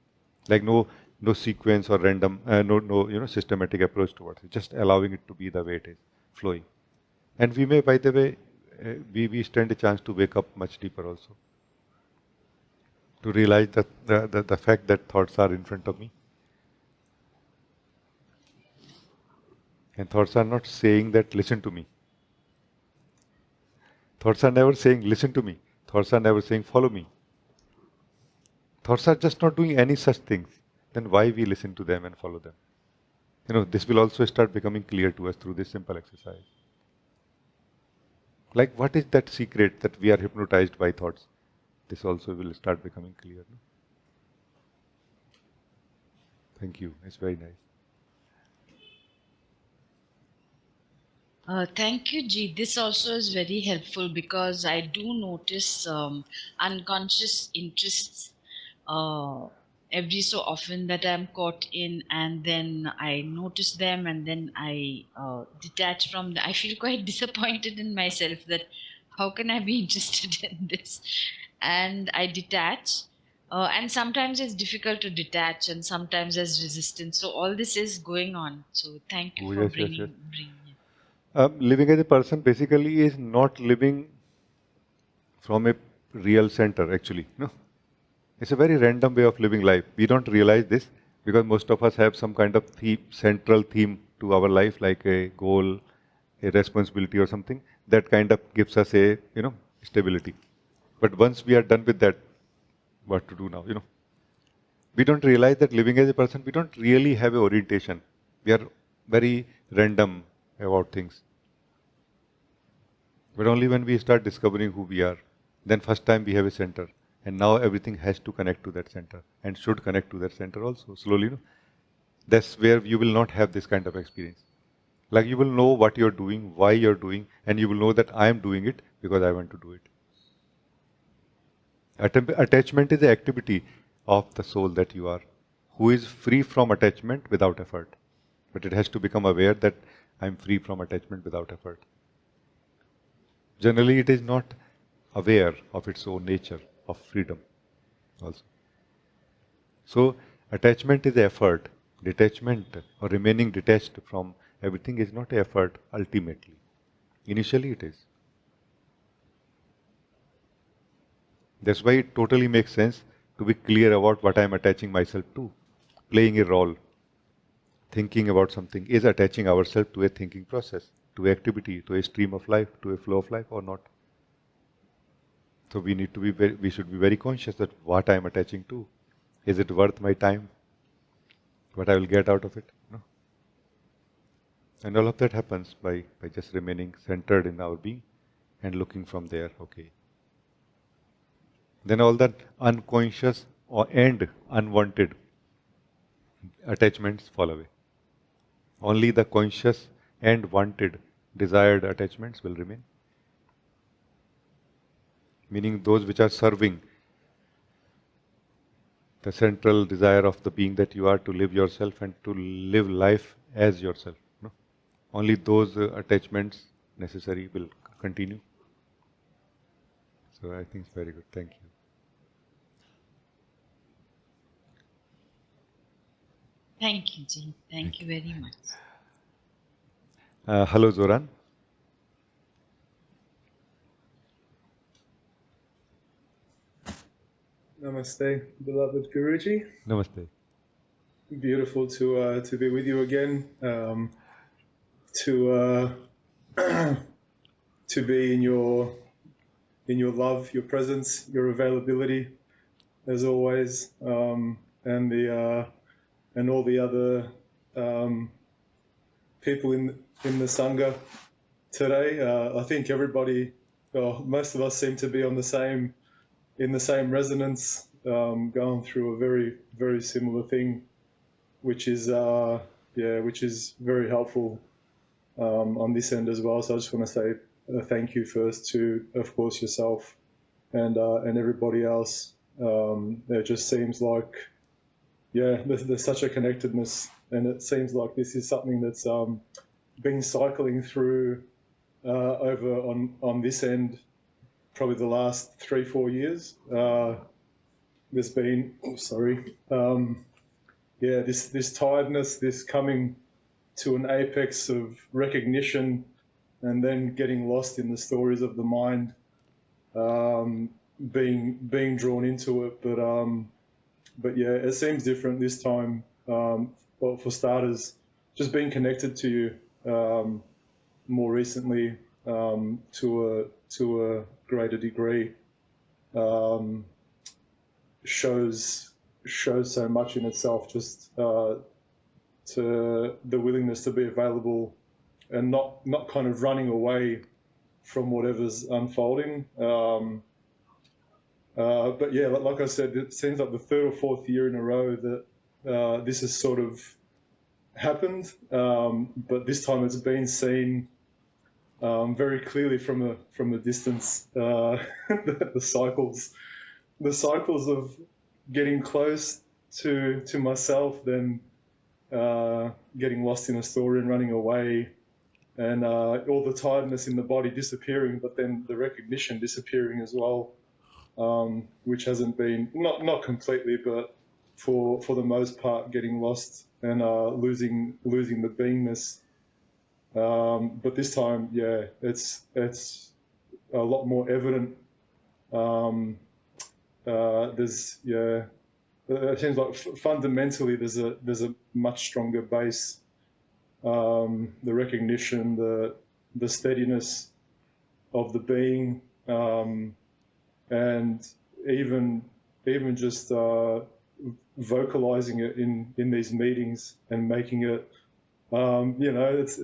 Like no sequence or random, no systematic approach towards it. Just allowing it to be the way it is, flowing. And we may, by the way, we stand a chance to wake up much deeper also. To realize that the fact that thoughts are in front of me, And thoughts are not saying that, listen to me. Thoughts are never saying, listen to me. Thoughts are never saying, follow me. Thoughts are just not doing any such things. Then why we listen to them and follow them? This will also start becoming clear to us through this simple exercise. Like, what is that secret that we are hypnotized by thoughts? This also will start becoming clear. No? Thank you. It's very nice. Thank you, G. This also is very helpful because I do notice unconscious interests every so often that I'm caught in, and then I notice them, and then I detach from them. I feel quite disappointed in myself that how can I be interested in this? And I detach. And sometimes it's difficult to detach, and sometimes there's resistance. So all this is going on. So thank you Oh, for yes, yes, yes. bringing it. Living as a person basically is not living from a real center, actually. No, it's a very random way of living life. We don't realize this because most of us have some kind of central theme to our life, like a goal, a responsibility, or something that kind of gives us a stability. But once we are done with that, what to do now? We don't realize that living as a person, we don't really have a orientation. We are very random about things. But only when we start discovering who we are, then first time we have a center. And now everything has to connect to that center and should connect to that center also. Slowly, that's where you will not have this kind of experience. Like you will know what you're doing, why you're doing, and you will know that I am doing it because I want to do it. Attachment is the activity of the soul that you are, who is free from attachment without effort. But it has to become aware that I'm free from attachment without effort. Generally, it is not aware of its own nature of freedom also. So, attachment is effort. Detachment or remaining detached from everything is not effort ultimately. Initially, it is. That's why it totally makes sense to be clear about what I'm attaching myself to. Playing a role, thinking about something is attaching ourselves to a thinking process, to activity, to a stream of life, to a flow of life or not. So we need to be we should be very conscious that what I am attaching to. Is it worth my time? What I will get out of it? No. And all of that happens by just remaining centered in our being and looking from there, okay. Then all that unconscious and unwanted attachments fall away. Only the conscious and wanted, desired attachments will remain. Meaning those which are serving the central desire of the being that you are to live yourself and to live life as yourself. No? Only those attachments necessary will continue. So I think it's very good. Thank you. Thank you, Ji. Thank you very much. Hello, Zoran. Namaste, beloved Guruji. Namaste. Beautiful to be with you again. To to be in your love, your presence, your availability, as always, and all the other people in the sangha today. I think everybody, most of us, seem to be in the same resonance, going through a very, very similar thing, which is very helpful on this end as well. So I just want to say thank you first to, of course, yourself and everybody else. It just seems like, there's such a connectedness, and it seems like this is something that's been cycling through over on this end probably the last 3-4 years. There's been, this tiredness, this coming to an apex of recognition, and then getting lost in the stories of the mind, being drawn into it. But yeah, it seems different this time. Well, for starters, just being connected to you, more recently to a greater degree shows so much in itself, just to the willingness to be available and not kind of running away from whatever's unfolding. But yeah, like I said, it seems like the third or fourth year in a row that this has sort of happened, but this time it's been seen very clearly from a distance. The cycles of getting close to myself, then getting lost in a story and running away, and all the tiredness in the body disappearing, but then the recognition disappearing as well, which hasn't been, not completely, but for the most part, getting lost and losing the beingness. But this time, yeah, it's a lot more evident. It seems like fundamentally there's a much stronger base. The recognition, the steadiness of the being, and even just vocalizing it in these meetings and making it, it's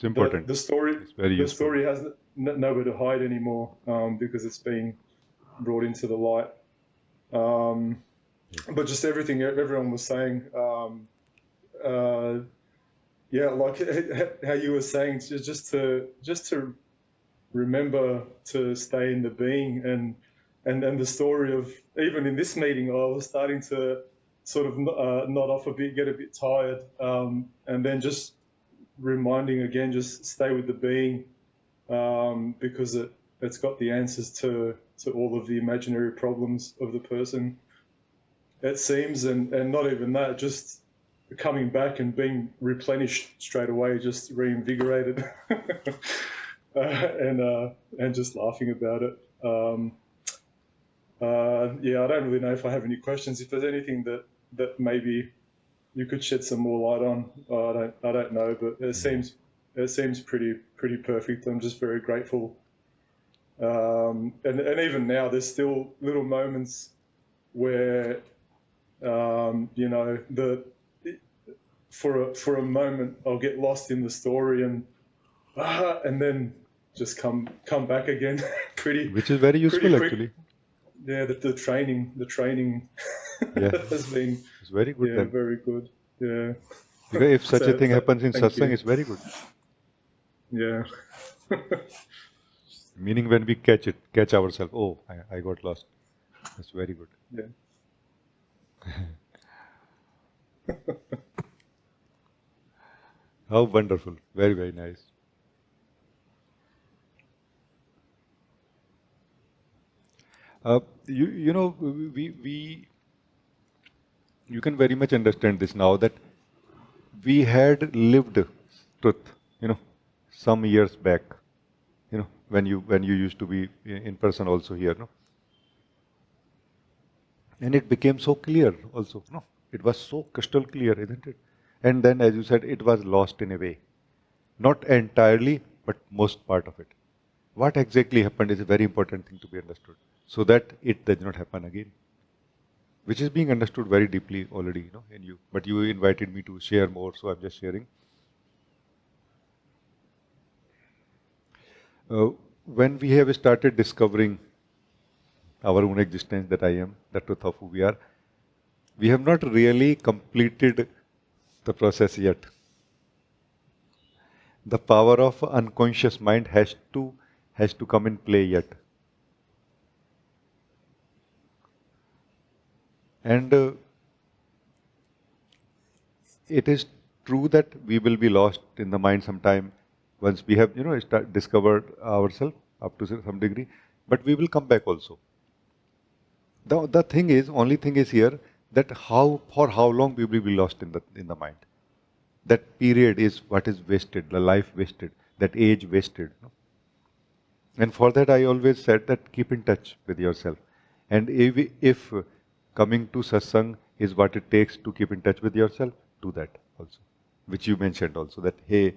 important. The story, it's very the useful. story has nowhere to hide anymore, because it's being brought into the light. But just everything everyone was saying, yeah, like how you were saying, just to remember to stay in the being, and the story of, even in this meeting, I was starting to sort of nod off a bit, get a bit tired, and then just reminding again, just stay with the being, because it's got the answers to all of the imaginary problems of the person, it seems, and not even that, just coming back and being replenished straight away, just reinvigorated, and just laughing about it. Yeah, I don't really know if I have any questions. If there's anything that maybe you could shed some more light on, I don't know, but it seems pretty perfect. I'm just very grateful. And even now, there's still little moments where, for a moment, I'll get lost in the story and then just come back again, which is very useful actually. Yeah, the training Yeah. has been, it's very good. yeah, Then. very good. Yeah. Because if such a thing happens in thank Satsang, you. it's very good. Yeah. Meaning when we catch ourselves, oh, I got lost. That's very good. Yeah. How wonderful. Very, very nice. You can very much understand this now, that we had lived truth, some years back, when you used to be in person also here, no? And it became so clear also, no? It was so crystal clear, isn't it? And then, as you said, it was lost in a way. Not entirely, but most part of it. What exactly happened is a very important thing to be understood, so that it does not happen again. Which is being understood very deeply already, in you. But you invited me to share more, so I'm just sharing. When we have started discovering our own existence, that I am, the truth of who we are, we have not really completed the process yet. The power of unconscious mind has to come in play yet. And it is true that we will be lost in the mind sometime once we have, discovered ourselves up to some degree, but we will come back also. The only thing is here, that for how long we will be lost in the mind. That period is what is wasted, the life wasted, that age wasted. And for that, I always said that keep in touch with yourself. And if coming to Satsang is what it takes to keep in touch with yourself, do that also. Which you mentioned also, that hey,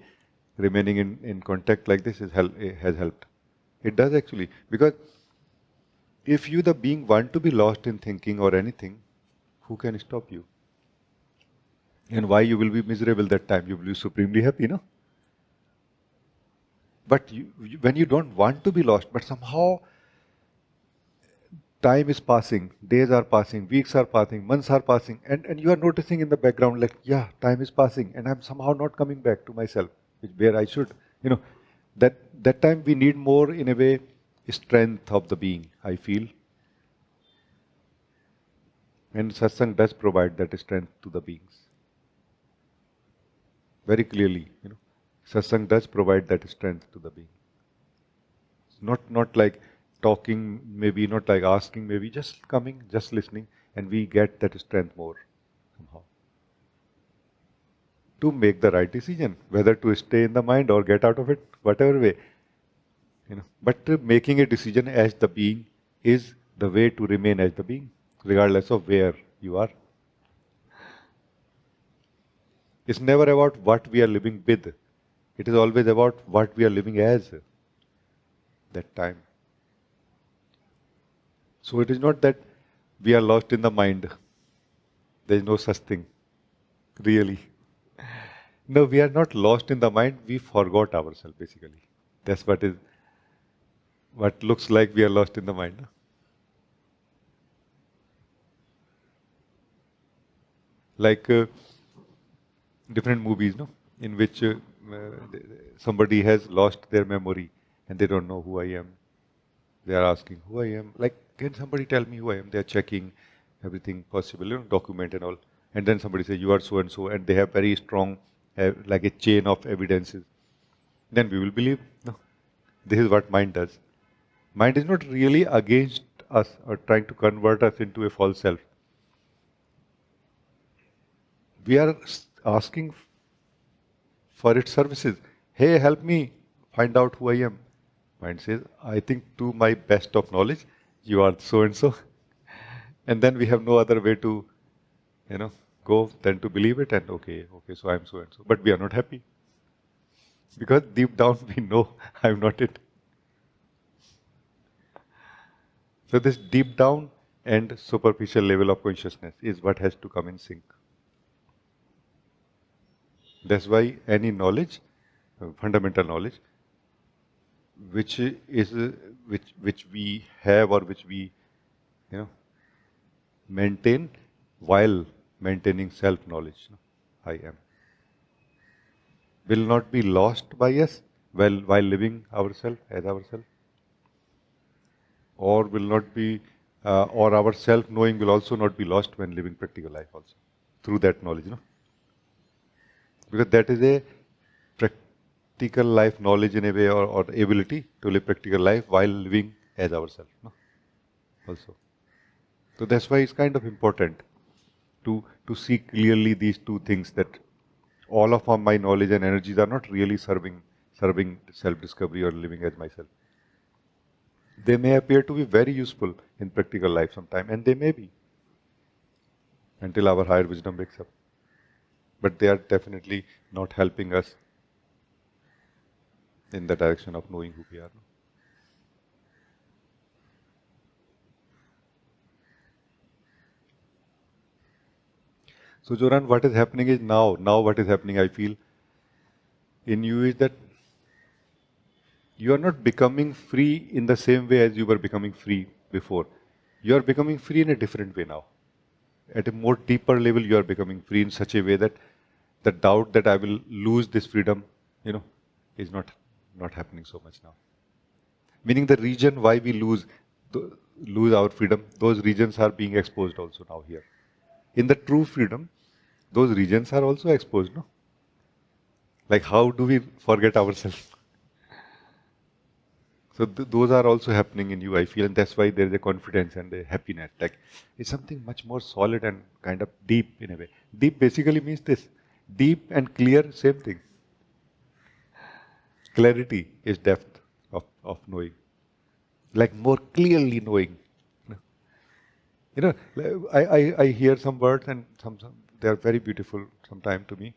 remaining in contact like this has helped. It does actually, because if you, the being, want to be lost in thinking or anything, who can stop you? And why you will be miserable that time? You will be supremely happy, no? But when you don't want to be lost, but somehow time is passing, days are passing, weeks are passing, months are passing, and you are noticing in the background like, yeah, time is passing, and I'm somehow not coming back to myself, where I should. That time we need more, in a way, strength of the being, I feel. And Satsang does provide that strength to the beings. Very clearly, Satsang does provide that strength to the being. Not like talking, maybe not like asking, maybe just coming, just listening, and we get that strength more somehow. To make the right decision, whether to stay in the mind or get out of it, whatever way. But making a decision as the being is the way to remain as the being, regardless of where you are. It's never about what we are living with. It is always about what we are living as that time. So it is not that we are lost in the mind. There is no such thing, really. No, we are not lost in the mind. We forgot ourselves, basically. That's what looks like we are lost in the mind. Like different movies, no, in which somebody has lost their memory and they don't know who I am. They are asking who I am. Like, can somebody tell me who I am? They are checking everything possible, document and all. And then somebody says, you are so and so, and they have very strong, like a chain of evidences. Then we will believe, no, this is what mind does. Mind is not really against us or trying to convert us into a false self. We are asking for its services. Hey, help me find out who I am. Mind says, I think to my best of knowledge, you are so and so. And then we have no other way to, go than to believe it and okay, so I'm so and so. But we are not happy. Because deep down we know I'm not it. So this deep down and superficial level of consciousness is what has to come in sync. That's why any knowledge, fundamental knowledge, which we have or which we maintain while maintaining self-knowledge, I am, will not be lost by us while living ourselves as ourselves, or will not be, or our self-knowing will also not be lost when living practical life also, through that knowledge, because that is a practical life knowledge in a way, or ability to live practical life while living as ourselves, also. So that's why it's kind of important to see clearly these two things, that all of my knowledge and energies are not really serving self-discovery or living as myself. They may appear to be very useful in practical life sometime, and they may be, until our higher wisdom wakes up. But they are definitely not helping us in the direction of knowing who we are. So Joran, what is happening is now what is happening, I feel, in you is that you are not becoming free in the same way as you were becoming free before. You are becoming free in a different way now. At a more deeper level, you are becoming free in such a way that the doubt that I will lose this freedom, is not happening so much now. Meaning the region why we lose our freedom, those regions are being exposed also now here. In the true freedom, those regions are also exposed, no? Like how do we forget ourselves? So those are also happening in you, I feel, and that's why there is a confidence and a happiness. Like it's something much more solid and kind of deep in a way. Deep basically means this. Deep and clear, same thing. Clarity is depth of knowing. Like more clearly knowing. I hear some words and some they are very beautiful sometimes to me.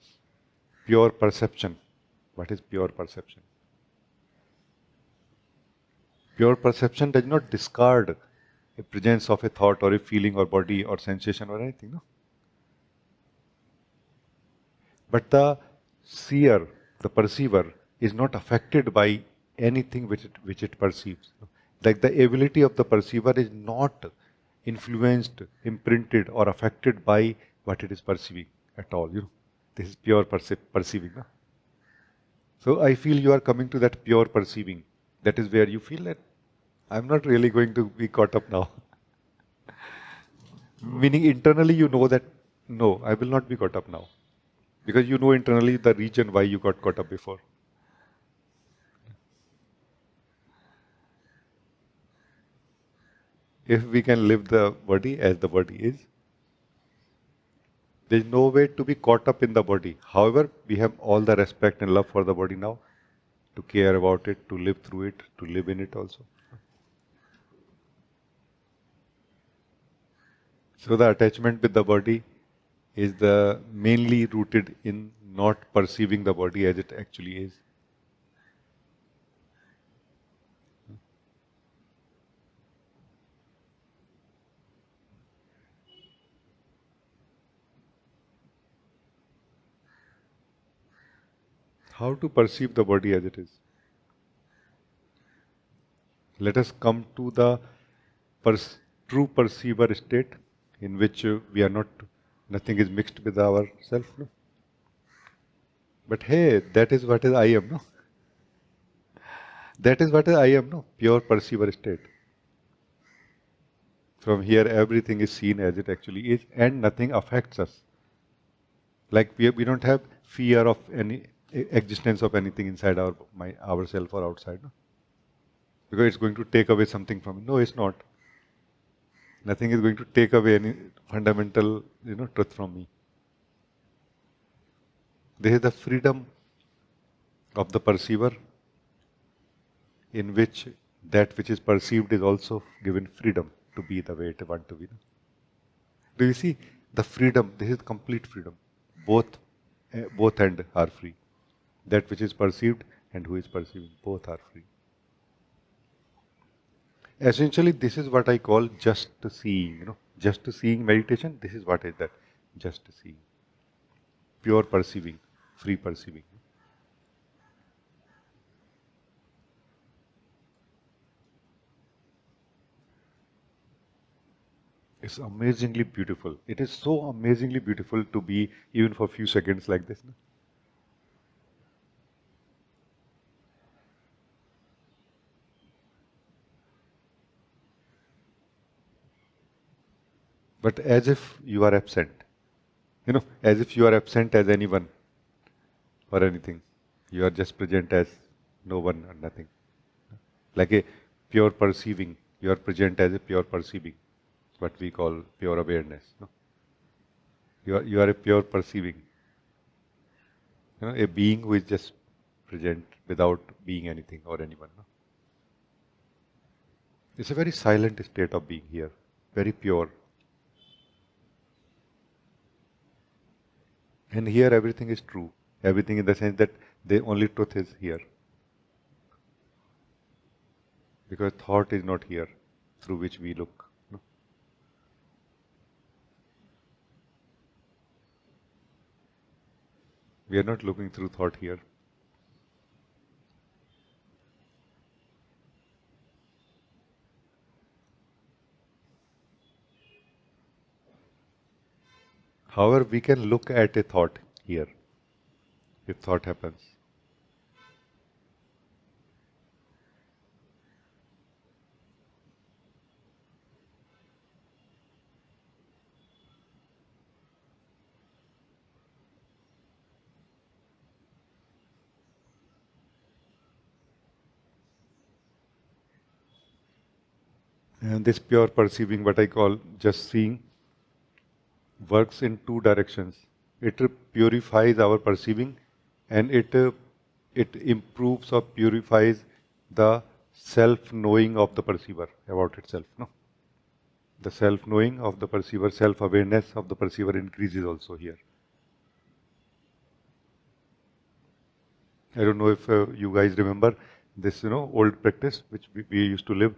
Pure perception. What is pure perception? Pure perception does not discard a presence of a thought or a feeling or body or sensation or anything, no? But the seer, the perceiver, is not affected by anything which it perceives. Like the ability of the perceiver is not influenced, imprinted, or affected by what it is perceiving at all. This is pure perceiving. No? So I feel you are coming to that pure perceiving. That is where you feel that I'm not really going to be caught up now. Meaning internally you know that no, I will not be caught up now. Because you know internally the reason why you got caught up before. If we can live the body as the body is, there is no way to be caught up in the body. However, we have all the respect and love for the body now, to care about it, to live through it, to live in it also. So the attachment with the body is the mainly rooted in not perceiving the body as it actually is. How to perceive the body as it is? Let us come to the true perceiver state in which we are not, nothing is mixed with ourself. No? But hey, that is what is I am, no? That is what is I am, no? Pure perceiver state. From here, everything is seen as it actually is, and nothing affects us. Like we don't have fear of any existence of anything inside ourself or outside, no? Because it's going to take away something from it. No, it's not. Nothing is going to take away any fundamental, truth from me. This is the freedom of the perceiver, in which that which is perceived is also given freedom to be the way it wants to be. Do you see the freedom? This is complete freedom. Both ends are free. That which is perceived and who is perceiving, both are free. Essentially, this is what I call just seeing. Just seeing meditation. This is what is that? Just seeing, pure perceiving, free perceiving. It's amazingly beautiful. It is so amazingly beautiful to be even for a few seconds like this. No? But as if you are absent. As if you are absent as anyone or anything. You are just present as no one or nothing. Like a pure perceiving. You are present as a pure perceiving. What we call pure awareness. No? You are a pure perceiving. A being who is just present without being anything or anyone. No? It's a very silent state of being here. Very pure. And here everything is true. Everything in the sense that the only truth is here. Because thought is not here through which we look. No? We are not looking through thought here. However, we can look at a thought here, if thought happens. And this pure perceiving, what I call just seeing, works in two directions. It purifies our perceiving, and it improves or purifies the self-knowing of the perceiver about itself. No, the self-knowing of the perceiver, self-awareness of the perceiver increases also here. I don't know if you guys remember this, old practice which we used to live,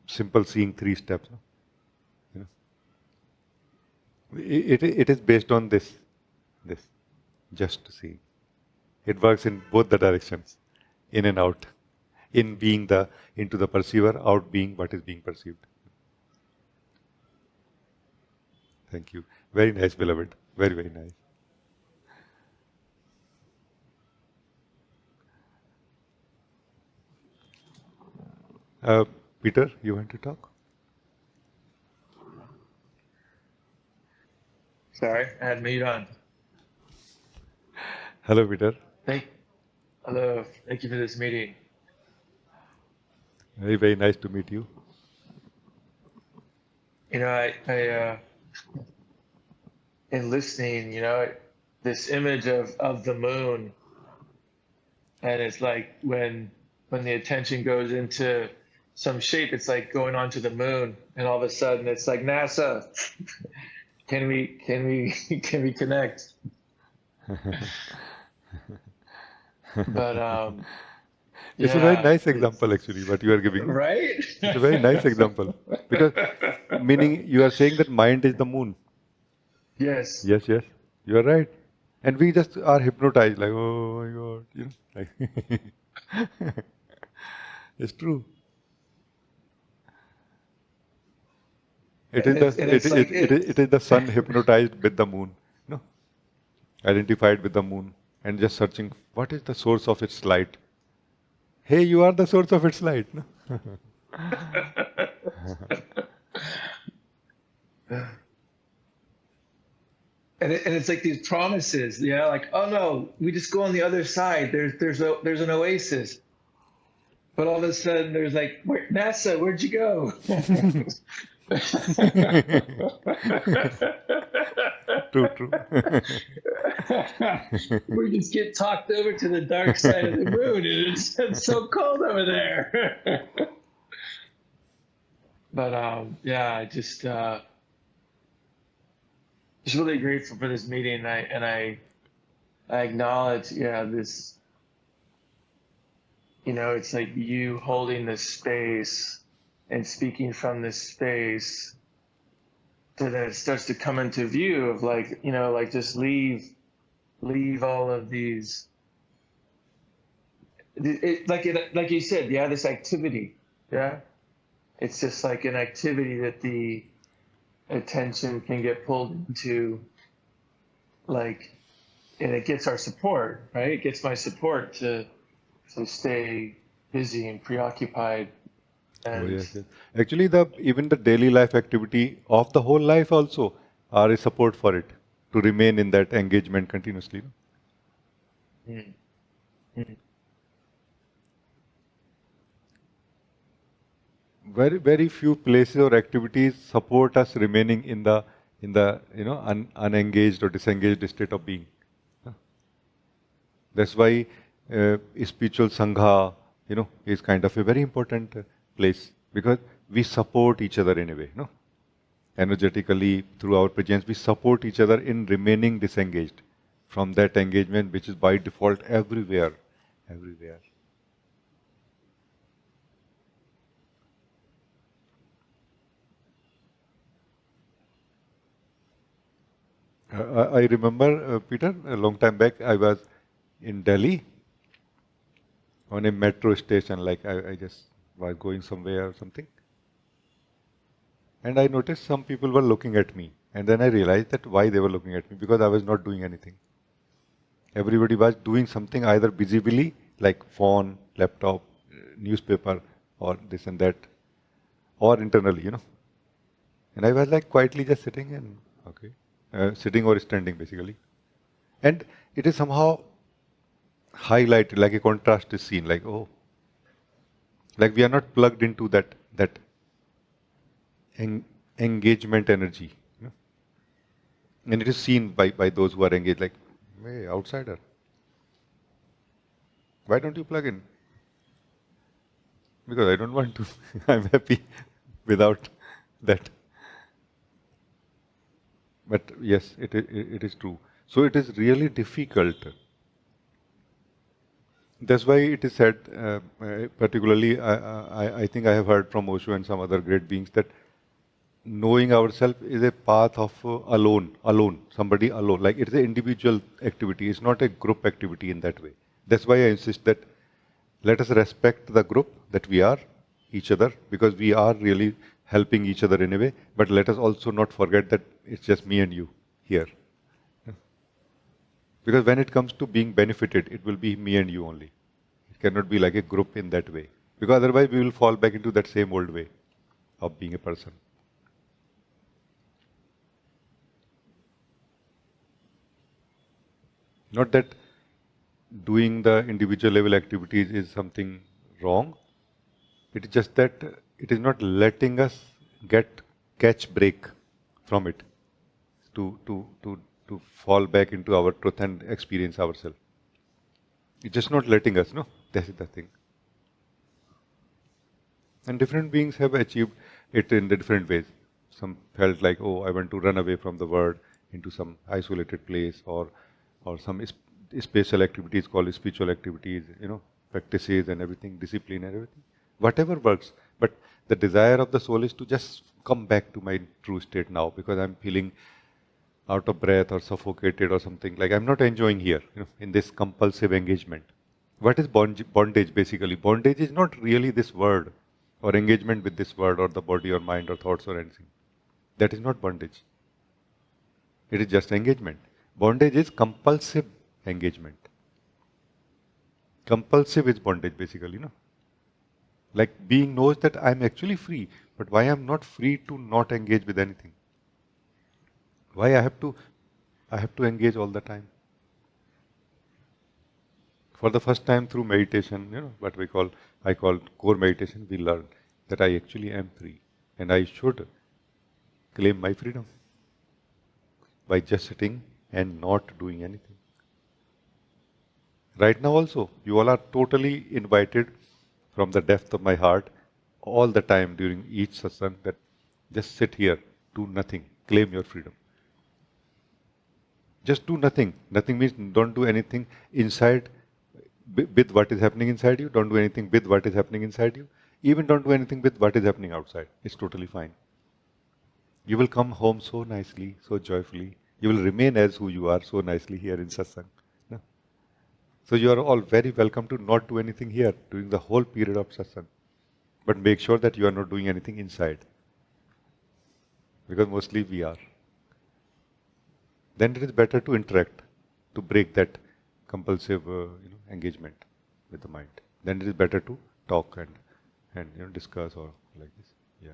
simple seeing 3 steps. No? You know, it is based on this, just see. It works in both the directions, in and out, in being into the perceiver, out being what is being perceived. Thank you. Very nice, beloved. Very, very nice. Peter, you want to talk? Sorry, I had mute on. Hello, Peter. Hello, thank you for this meeting. Very, very nice to meet you. You know, I in listening, this image of the moon, and it's like when the attention goes into some shape, it's like going onto the moon, and all of a sudden it's like NASA. Can we connect? But It's a very yeah, nice example, actually, what you are giving. right? It's a very nice example. Because, meaning, you are saying that mind is the moon. Yes. Yes, yes. You are right. And we just are hypnotized, like, oh my God, like it's true. It is it is the sun hypnotized with the moon, no? Identified with the moon and just searching what is the source of its light. Hey, you are the source of its light, no? And it's like these promises, like, oh no, we just go on the other side. There's an oasis, but all of a sudden there's like, NASA, where'd you go? True. We just get talked over to the dark side of the moon, and it's so cold over there. But yeah, I just really grateful for this meeting, and I acknowledge, this, it's like you holding this space and speaking from this space, so that it starts to come into view of like, just leave all of these, like you said, this activity, it's just like an activity that the attention can get pulled into, like, and it gets our support, right? It gets my support to stay busy and preoccupied. And Oh, yes. Actually, even the daily life activity of the whole life also are a support for it to remain in that engagement continuously. Very, very few places or activities support us remaining in the unengaged or disengaged state of being. That's why spiritual sangha, is kind of a very important place, because we support each other in a way, energetically, through our presence, we support each other in remaining disengaged from that engagement, which is by default everywhere. I remember, Peter, a long time back, I was in Delhi on a metro station, like I just was going somewhere or something. And I noticed some people were looking at me. And then I realized that why they were looking at me, because I was not doing anything. Everybody was doing something either visibly, like phone, laptop, newspaper, or this and that, or internally, And I was like quietly just sitting and, sitting or standing basically. And it is somehow highlighted, like a contrast is seen, like, oh, like we are not plugged into that engagement energy. And it is seen by those who are engaged, like, hey, outsider, why don't you plug in? Because I don't want to. I'm happy without that. But yes, it is true. So it is really difficult That's why it is said, particularly, I think I have heard from Osho and some other great beings that knowing ourselves is a path of alone, somebody alone. Like it's an individual activity, it's not a group activity in that way. That's why I insist that let us respect the group that we are, each other, because we are really helping each other in a way, but let us also not forget that it's just me and you here. Because when it comes to being benefited, it will be me and you only. It cannot be like a group in that way. Because otherwise we will fall back into that same old way of being a person. Not that doing the individual level activities is something wrong. It is just that it is not letting us catch break from it to fall back into our truth and experience ourselves. It's just not letting us, no? That is the thing. And different beings have achieved it in the different ways. Some felt like, oh, I want to run away from the world into some isolated place, or some special activities called spiritual activities, practices and everything, discipline and everything. Whatever works. But the desire of the soul is to just come back to my true state now, because I'm feeling out of breath or suffocated or something. Like I'm not enjoying here, in this compulsive engagement. What is bondage basically? Bondage is not really this word or engagement with this word or the body or mind or thoughts or anything. That is not bondage. It is just engagement. Bondage is compulsive engagement. Compulsive is bondage basically, Like being knows that I'm actually free, but why I'm not free to not engage with anything? Why I have to engage all the time? For the first time through meditation, what I call core meditation, we learn that I actually am free, and I should claim my freedom by just sitting and not doing anything. Right now also, you all are totally invited from the depth of my heart all the time during each satsang that just sit here, do nothing, claim your freedom. Just do nothing. Nothing means don't do anything inside with what is happening inside you. Don't do anything with what is happening inside you. Even don't do anything with what is happening outside. It's totally fine. You will come home so nicely, so joyfully. You will remain as who you are so nicely here in satsang. No? So you are all very welcome to not do anything here during the whole period of satsang. But make sure that you are not doing anything inside. Because mostly we are. Then it is better to interact, to break that compulsive engagement with the mind. Then it is better to talk and discuss or like this. Yeah.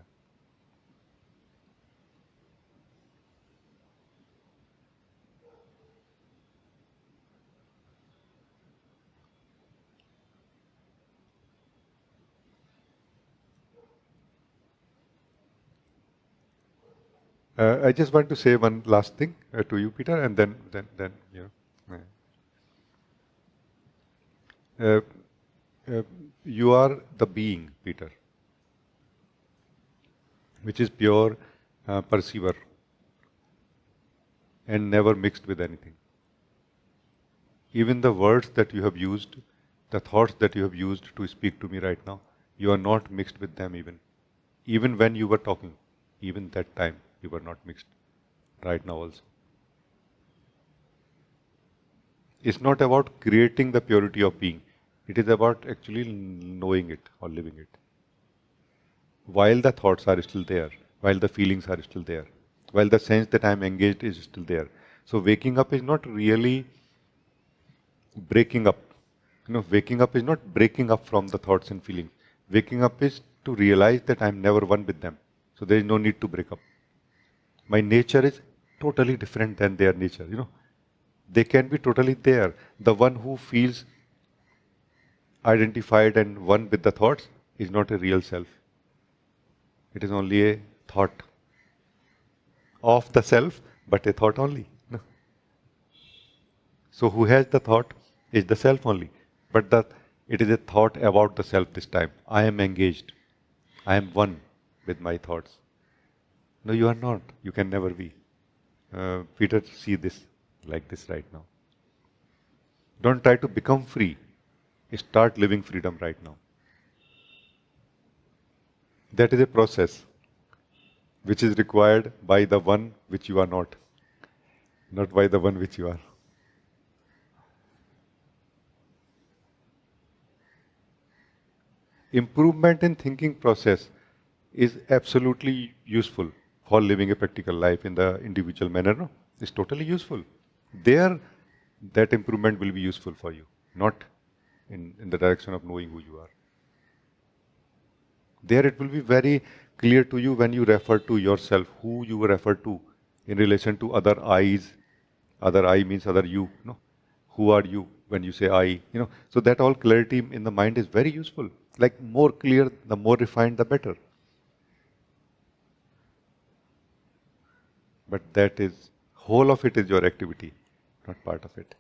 I just want to say one last thing to you, Peter, and then you are the being, Peter, which is pure perceiver and never mixed with anything. Even the words that you have used, the thoughts that you have used to speak to me right now, you are not mixed with them even. Even when you were talking, even that time, you were not mixed. Right now also. It's not about creating the purity of being. It is about actually knowing it or living it. While the thoughts are still there, while the feelings are still there, while the sense that I am engaged is still there. So waking up is not really breaking up. Waking up is not breaking up from the thoughts and feelings. Waking up is to realize that I am never one with them. So there is no need to break up. My nature is totally different than their nature, They can be totally there. The one who feels identified and one with the thoughts is not a real self. It is only a thought of the self, but a thought only. So who has the thought is the self only. But it is a thought about the self this time. I am engaged. I am one with my thoughts. No, you are not. You can never be. Peter, see this like this right now. Don't try to become free. Start living freedom right now. That is a process which is required by the one which you are not by the one which you are. Improvement in thinking process is absolutely useful for living a practical life in the individual manner. No? It's totally useful. There, that improvement will be useful for you, not in the direction of knowing who you are. There it will be very clear to you when you refer to yourself, who you refer to in relation to other I's. Other I means other you. No? Who are you when you say I? So that all clarity in the mind is very useful. Like more clear, the more refined, the better. But that is, whole of it is your activity, not part of it.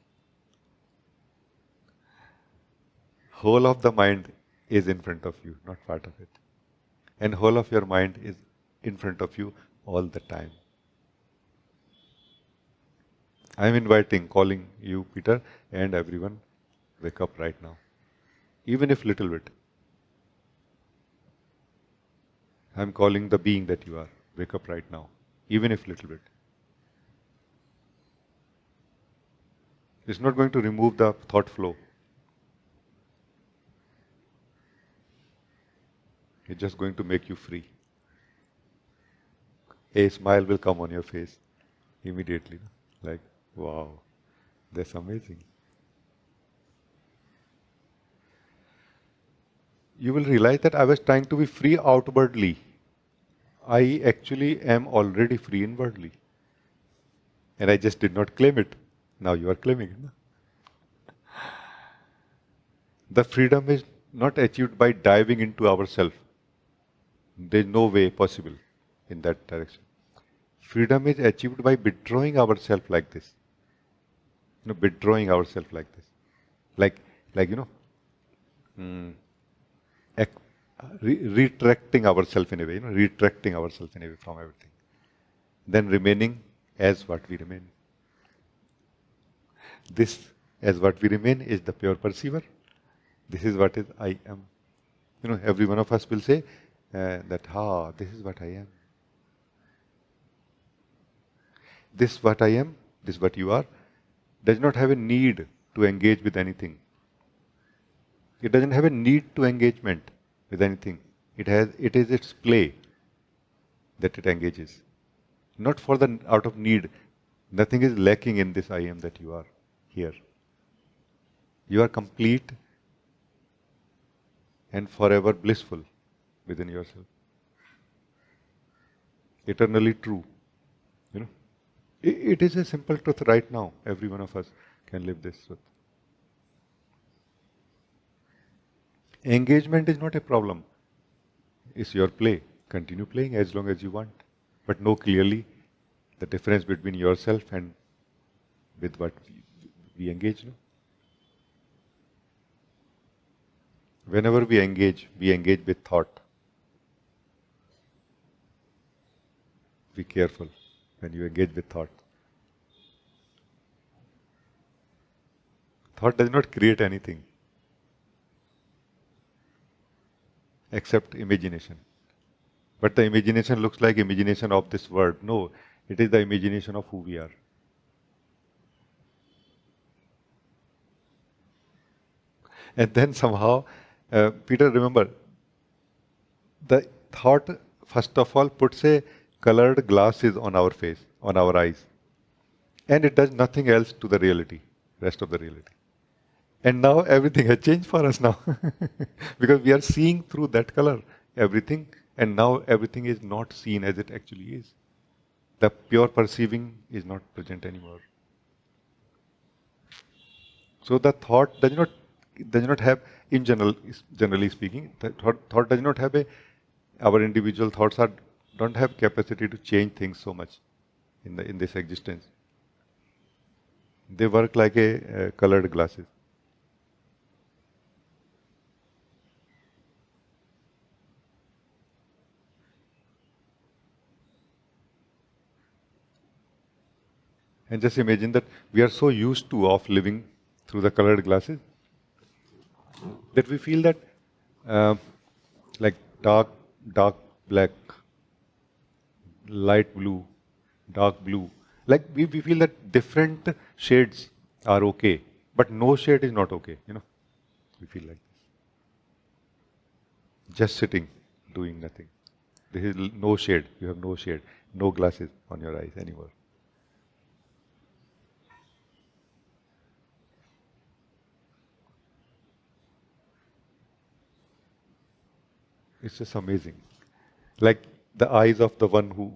Whole of the mind is in front of you, not part of it. And whole of your mind is in front of you all the time. I am calling you, Peter, and everyone, wake up right now. Even if little bit. I am calling the being that you are. Wake up right now. Even if little bit. It's not going to remove the thought flow. It's just going to make you free. A smile will come on your face immediately. Like, wow, that's amazing. You will realize that I was trying to be free outwardly. I actually am already free inwardly. And I just did not claim it. Now you are claiming it. The freedom is not achieved by diving into ourselves. There is no way possible in that direction. Freedom is achieved by withdrawing ourselves like this. Withdrawing ourselves like this. Like retracting ourselves in a way, retracting ourselves in a way from everything. Then remaining as what we remain. This, as what we remain, is the pure perceiver. This is what is I am. Every one of us will say that, this is what I am. This what I am, this what you are, does not have a need to engage with anything. It doesn't have a need to engagement with anything. It is its play that it engages. Not for the out of need. Nothing is lacking in this I am that you are here. You are complete and forever blissful within yourself. Eternally true. It is a simple truth right now. Every one of us can live this truth. Engagement is not a problem. It's your play. Continue playing as long as you want. But know clearly the difference between yourself and with what we engage. Whenever we engage with thought. Be careful when you engage with thought. Thought does not create anything except imagination. But the imagination looks like imagination of this word. No, it is the imagination of who we are. And then somehow, Peter, remember, the thought first of all puts a colored glasses on our face, on our eyes. And it does nothing else to the reality, rest of the reality. And now everything has changed for us now. Because we are seeing through that color everything, and now everything is not seen as it actually is. The pure perceiving is not present anymore. So the thought does not have, in generally speaking, the thought does not have our individual thoughts don't have capacity to change things so much in this existence. They work like a colored glasses. And just imagine that we are so used to of living through the colored glasses. that we feel that like dark black, light blue, dark blue. Like we feel that different shades are okay, but no shade is not okay, We feel like this. Just sitting, doing nothing. There is no shade. You have no shade, no glasses on your eyes anymore. It's just amazing. Like the eyes of the one who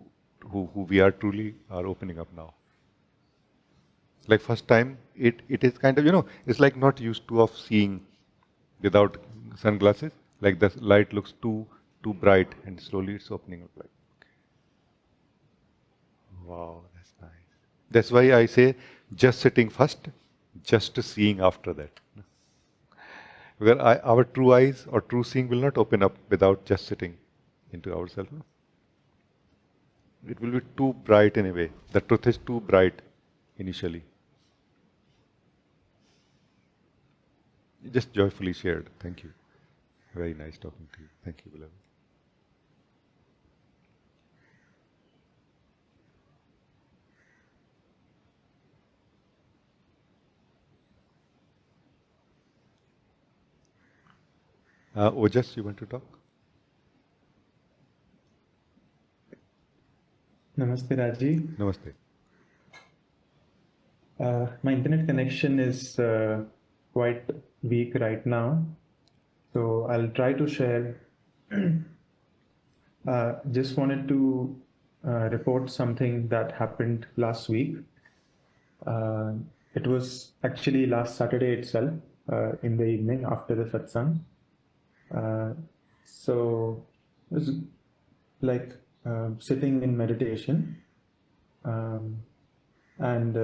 we are truly are opening up now. Like first time, it is kind of, it's like not used to of seeing without sunglasses. Like the light looks too bright, and slowly it's opening up. Like, wow, that's nice. That's why I say just sitting first, just seeing after that. Because our true eyes or true seeing will not open up without just sitting into ourselves. No? It will be too bright in a way. The truth is too bright initially. Just joyfully shared. Thank you. Very nice talking to you. Thank you, beloved. Ojas, you want to talk? Namaste, Rajee. Namaste. My internet connection is quite weak right now, so I'll try to share. Just wanted to report something that happened last week. It was actually last Saturday itself, in the evening after the satsang. So it was like sitting in meditation, and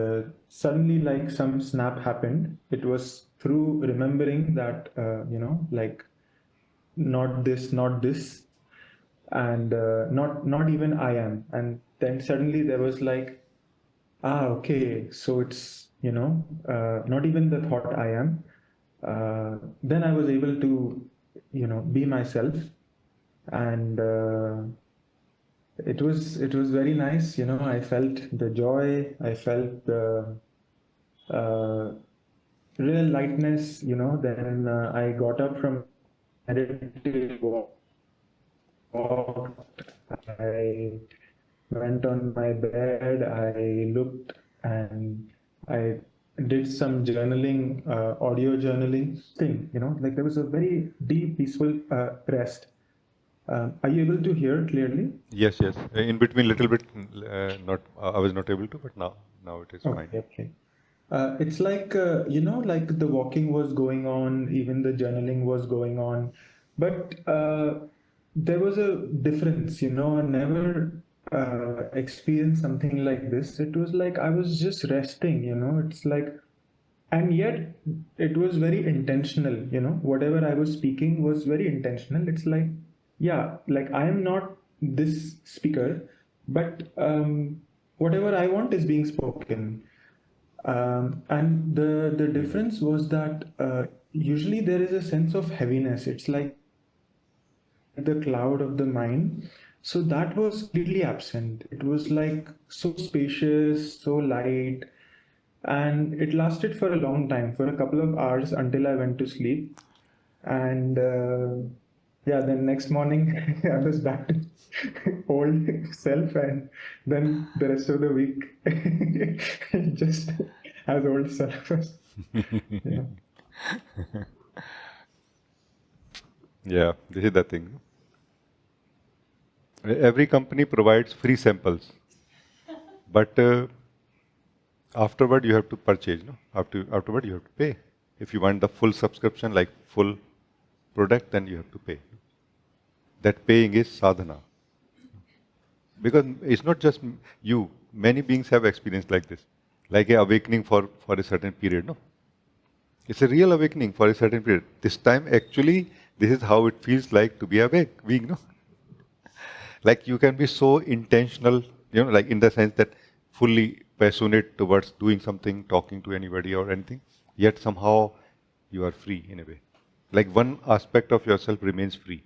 suddenly like some snap happened. It was through remembering that, like not this, and not even I am. And then suddenly there was like, okay, so it's, not even the thought I am. Then I was able to, be myself, and it was very nice. I felt the joy, I felt the real lightness. Then I got up from meditative walked, I went on my bed, I looked, and I did some journaling, audio journaling thing, like there was a very deep, peaceful rest. Are you able to hear clearly? Yes. In between, little bit, not. I was not able to, but now it is fine. Okay. It's like, like the walking was going on, even the journaling was going on, but there was a difference, I never experienced something like this. It was like I was just resting, it's like, and yet it was very intentional, whatever I was speaking was very intentional. It's like, yeah, like I am not this speaker, but whatever I want is being spoken. And the difference was that usually there is a sense of heaviness. It's like the cloud of the mind. So that was completely absent. It was like so spacious, so light, and it lasted for a long time, for a couple of hours until I went to sleep. And yeah, then next morning I was back to old self, and then the rest of the week just as old self. Yeah. Yeah, this is the thing. Every company provides free samples, but afterward you have to purchase. No, afterward you have to pay. If you want the full subscription, like full product, then you have to pay. That paying is sadhana. Because it's not just you. Many beings have experienced like this, like a awakening for a certain period. No, it's a real awakening for a certain period. This time, actually, this is how it feels like to be awake, being. No, like you can be so intentional, like in the sense that fully passionate towards doing something, talking to anybody or anything, yet somehow you are free in a way. Like one aspect of yourself remains free.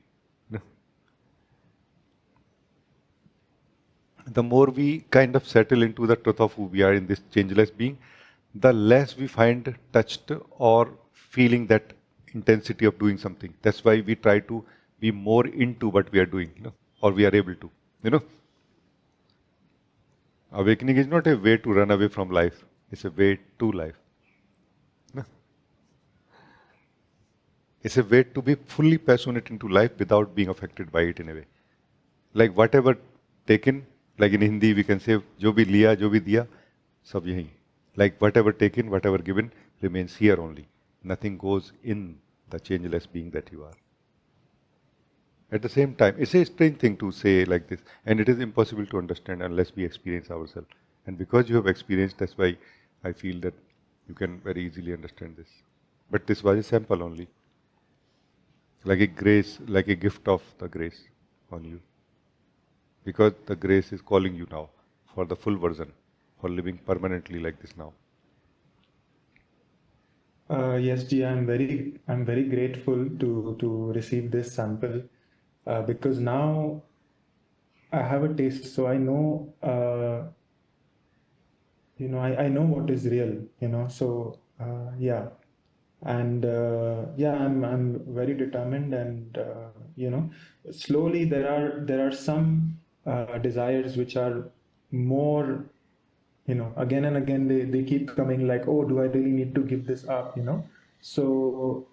The more we kind of settle into the truth of who we are in this changeless being, the less we find touched or feeling that intensity of doing something. That's why we try to be more into what we are doing, or we are able to. You know, awakening is not a way to run away from life; it's a way to life. It's a way to be fully passionate into life without being affected by it in a way. Like whatever taken, like in Hindi we can say, जो भी लिया, जो भी दिया, सब यहीं. Like whatever taken, whatever given remains here only. Nothing goes in the changeless being that you are. At the same time, it's a strange thing to say like this, and it is impossible to understand unless we experience ourselves. And because you have experienced, that's why I feel that you can very easily understand this. But this was a sample only. Like a grace, like a gift of the grace on you. Because the grace is calling you now for the full version, for living permanently like this now. Yes, Ji, I'm very grateful to receive this sample because now I have a taste, so I know I know what is real, So yeah, and yeah, I'm very determined, and slowly there are some desires which are more, again and again they keep coming, like, oh, do I really need to give this up, So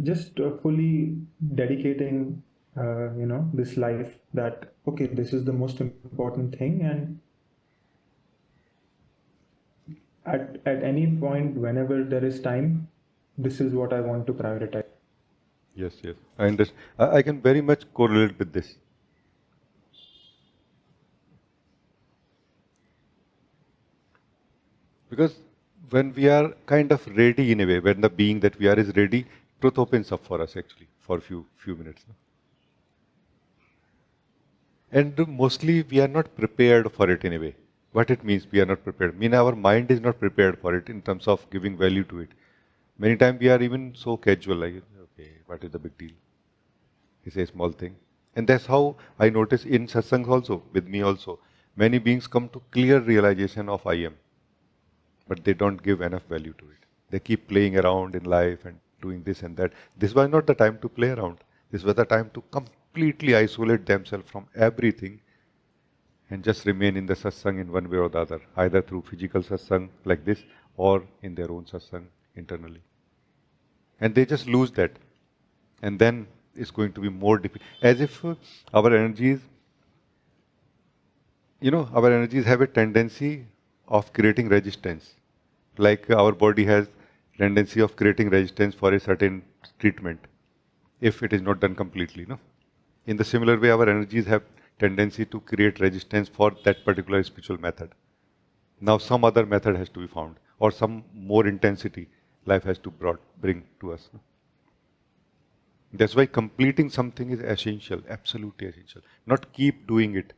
just fully dedicating this life, that okay, this is the most important thing, and at any point, whenever there is time, this is what I want to prioritize. Yes, yes. I understand. I can very much correlate with this. Because when we are kind of ready in a way, when the being that we are is ready, truth opens up for us actually for few minutes. And mostly we are not prepared for it in a way. What it means we are not prepared. Mean our mind is not prepared for it in terms of giving value to it. Many times we are even so casual, like, okay, what is the big deal? It's a small thing. And that's how I notice in satsangs also, with me also. Many beings come to clear realization of I am, but they don't give enough value to it. They keep playing around in life and doing this and that. This was not the time to play around. This was the time to completely isolate themselves from everything and just remain in the satsang in one way or the other, either through physical satsang like this or in their own satsang internally. And they just lose that. And then it's going to be more difficult. As if our energies, our energies have a tendency of creating resistance. Like our body has tendency of creating resistance for a certain treatment if it is not done completely. In the similar way, our energies have tendency to create resistance for that particular spiritual method. Now some other method has to be found, or some more intensity life has to bring to us. That's why completing something is essential, absolutely essential. Not keep doing it.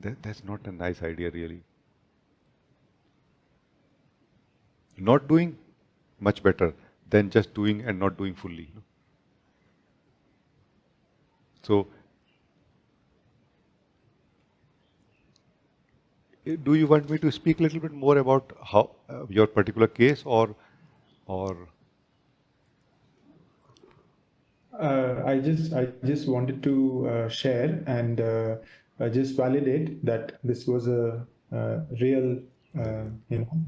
That's not a nice idea really. Not doing, much better than just doing and not doing fully. So, do you want me to speak a little bit more about how your particular case, or I just wanted to share and just validate that this was a real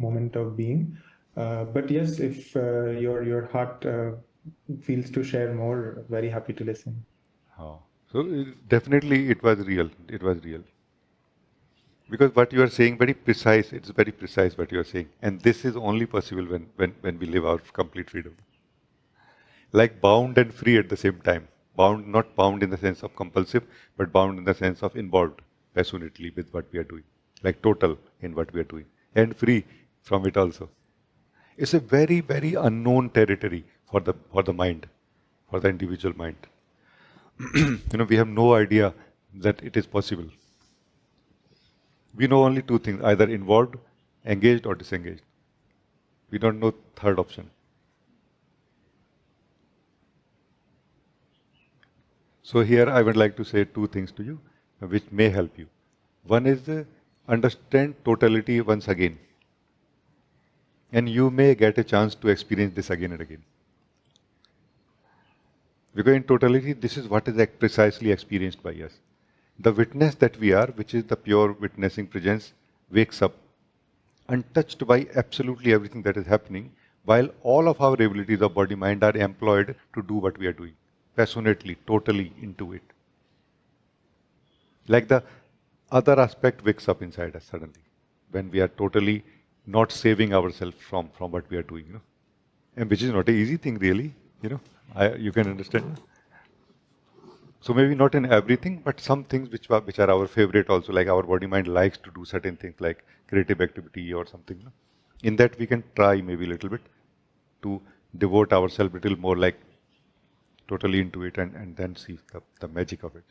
moment of being. But yes, if your heart feels to share more, very happy to listen. So definitely it was real. It was real. Because what you are saying very precise. It's very precise what you are saying, and this is only possible when we live our complete freedom. Like bound and free at the same time. Bound, not bound in the sense of compulsive, but bound in the sense of involved passionately with what we are doing. Like total in what we are doing. And free from it also. It's a very, very unknown territory for the mind, for the individual mind. We have no idea that it is possible. We know only two things, either involved, engaged, or disengaged. We don't know third option. So here I would like to say two things to you, which may help you. One is understand totality once again. And you may get a chance to experience this again and again. Because in totality, this is what is precisely experienced by us. The witness that we are, which is the pure witnessing presence, wakes up untouched by absolutely everything that is happening, while all of our abilities of body mind are employed to do what we are doing, passionately, totally into it. Like the other aspect wakes up inside us suddenly, when we are totally not saving ourselves from what we are doing, and which is not an easy thing really, you can understand. So maybe not in everything, but some things which are our favorite also, like our body mind likes to do certain things like creative activity or something. In that we can try maybe a little bit to devote ourselves a little more, like totally into it, and then see the magic of it.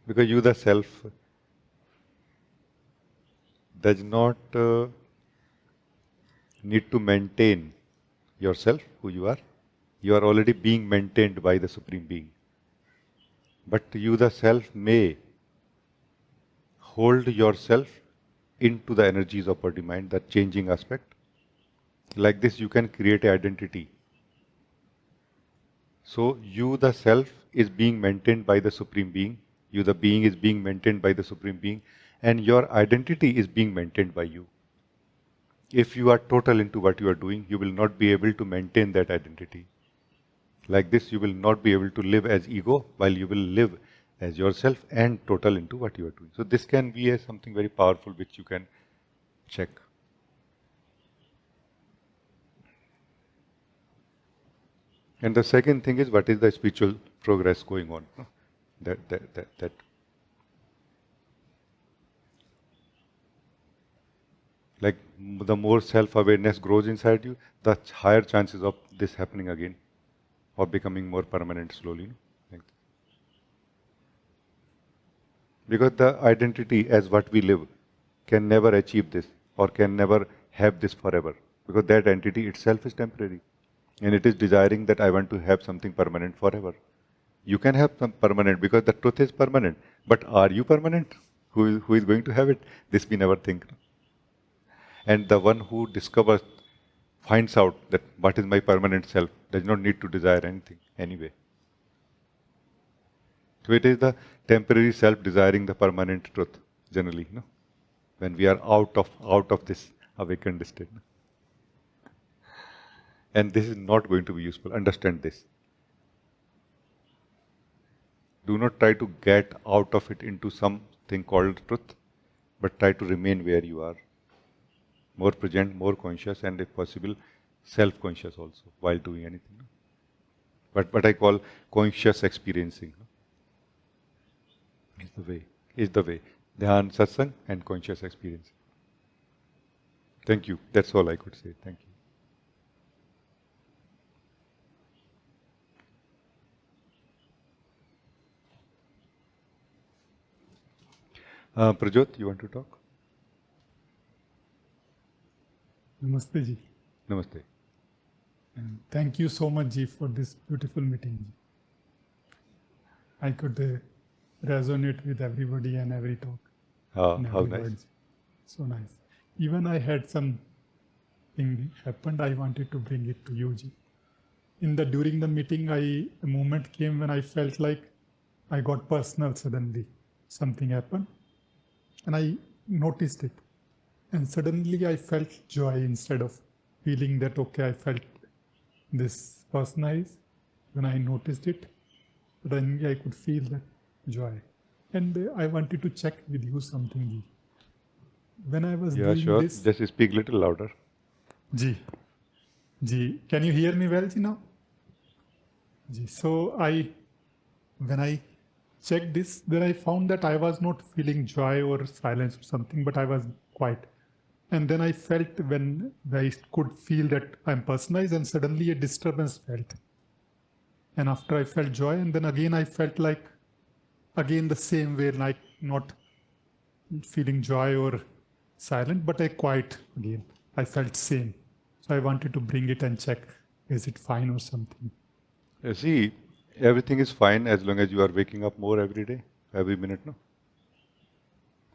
Because you, the self, does not need to maintain yourself, who you are. You are already being maintained by the Supreme Being. But you, the self, may hold yourself into the energies of body mind, that changing aspect. Like this, you can create an identity. So you, the self, is being maintained by the Supreme Being. You, the being, is being maintained by the Supreme Being. And your identity is being maintained by you. If you are total into what you are doing, you will not be able to maintain that identity. Like this, you will not be able to live as ego, while you will live as yourself and total into what you are doing. So this can be something very powerful which you can check. And the second thing is, what is the spiritual progress going on? That like the more self-awareness grows inside you, the higher chances of this happening again, or becoming more permanent slowly. Because the identity as what we live can never achieve this, or can never have this forever. Because that entity itself is temporary. And it is desiring that I want to have something permanent forever. You can have some permanent because the truth is permanent. But are you permanent? Who is going to have it? This we never think. And the one who discovers, finds out that what is my permanent self, does not need to desire anything anyway. So it is the temporary self desiring the permanent truth, generally, when we are out of this awakened state. And this is not going to be useful. Understand this. Do not try to get out of it into something called truth, but try to remain where you are. More present, more conscious, and if possible, self-conscious also while doing anything. But what I call conscious experiencing is the way. Dhyan, Satsang, and conscious experience. Thank you. That's all I could say. Thank you. Prajot, you want to talk? Namaste ji. Namaste. And thank you so much ji for this beautiful meeting. I could resonate with everybody and every talk. How every nice. Words. So nice. Even I had something happened, I wanted to bring it to you ji. During the meeting, a moment came when I felt like I got personal suddenly. Something happened and I noticed it. And suddenly I felt joy instead of feeling that, okay, I felt this personalized. When I noticed it, then I could feel that joy. And I wanted to check with you something, Ji. When I was doing sure. this... Just speak a little louder. Ji. Can you hear me well, Ji, now? Ji. So when I checked this, then I found that I was not feeling joy or silence or something, but I was quiet. And then I felt when I could feel that I'm personalized, and suddenly a disturbance felt. And after I felt joy, and then again I felt like, again the same way, like not feeling joy or silent, but I quiet again. I felt same. So I wanted to bring it and check. Is it fine or something? See, everything is fine as long as you are waking up more every day, every minute, no?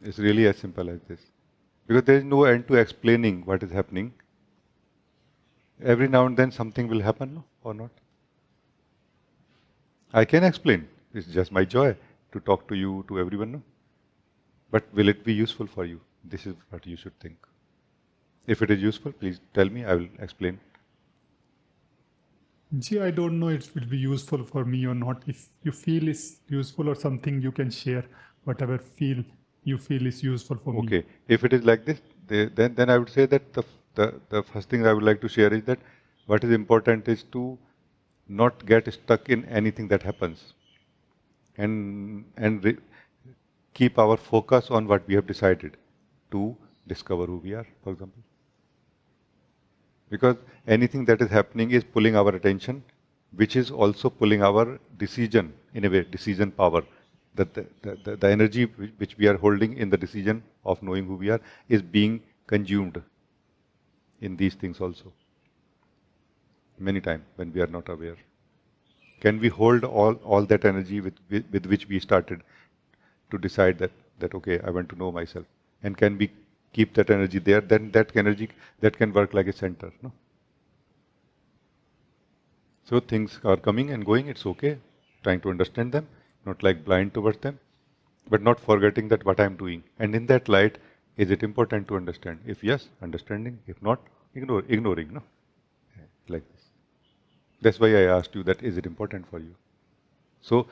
It's really as simple as this. Because there is no end to explaining what is happening. Every now and then something will happen, no? Or not? I can explain. It's just my joy to talk to you, to everyone, no? But will it be useful for you? This is what you should think. If it is useful, please tell me, I will explain. Gee, I don't know it will be useful for me or not. If you feel it's useful or something, you can share whatever you feel is useful for me. Okay. If it is like this, then I would say that the first thing I would like to share is that what is important is to not get stuck in anything that happens, and keep our focus on what we have decided to discover who we are, for example. Because anything that is happening is pulling our attention, which is also pulling our decision, in a way, decision power. That the energy which we are holding in the decision of knowing who we are is being consumed in these things also. Many times when we are not aware. Can we hold all that energy with which we started to decide that okay, I want to know myself? And can we keep that energy there? Then that energy that can work like a center. No? So things are coming and going, it's okay. Trying to understand them, not like blind towards them, but not forgetting that what I am doing. And in that light, is it important to understand? If yes, understanding. If not, ignoring. No? Like this. That's why I asked you that is it important for you? So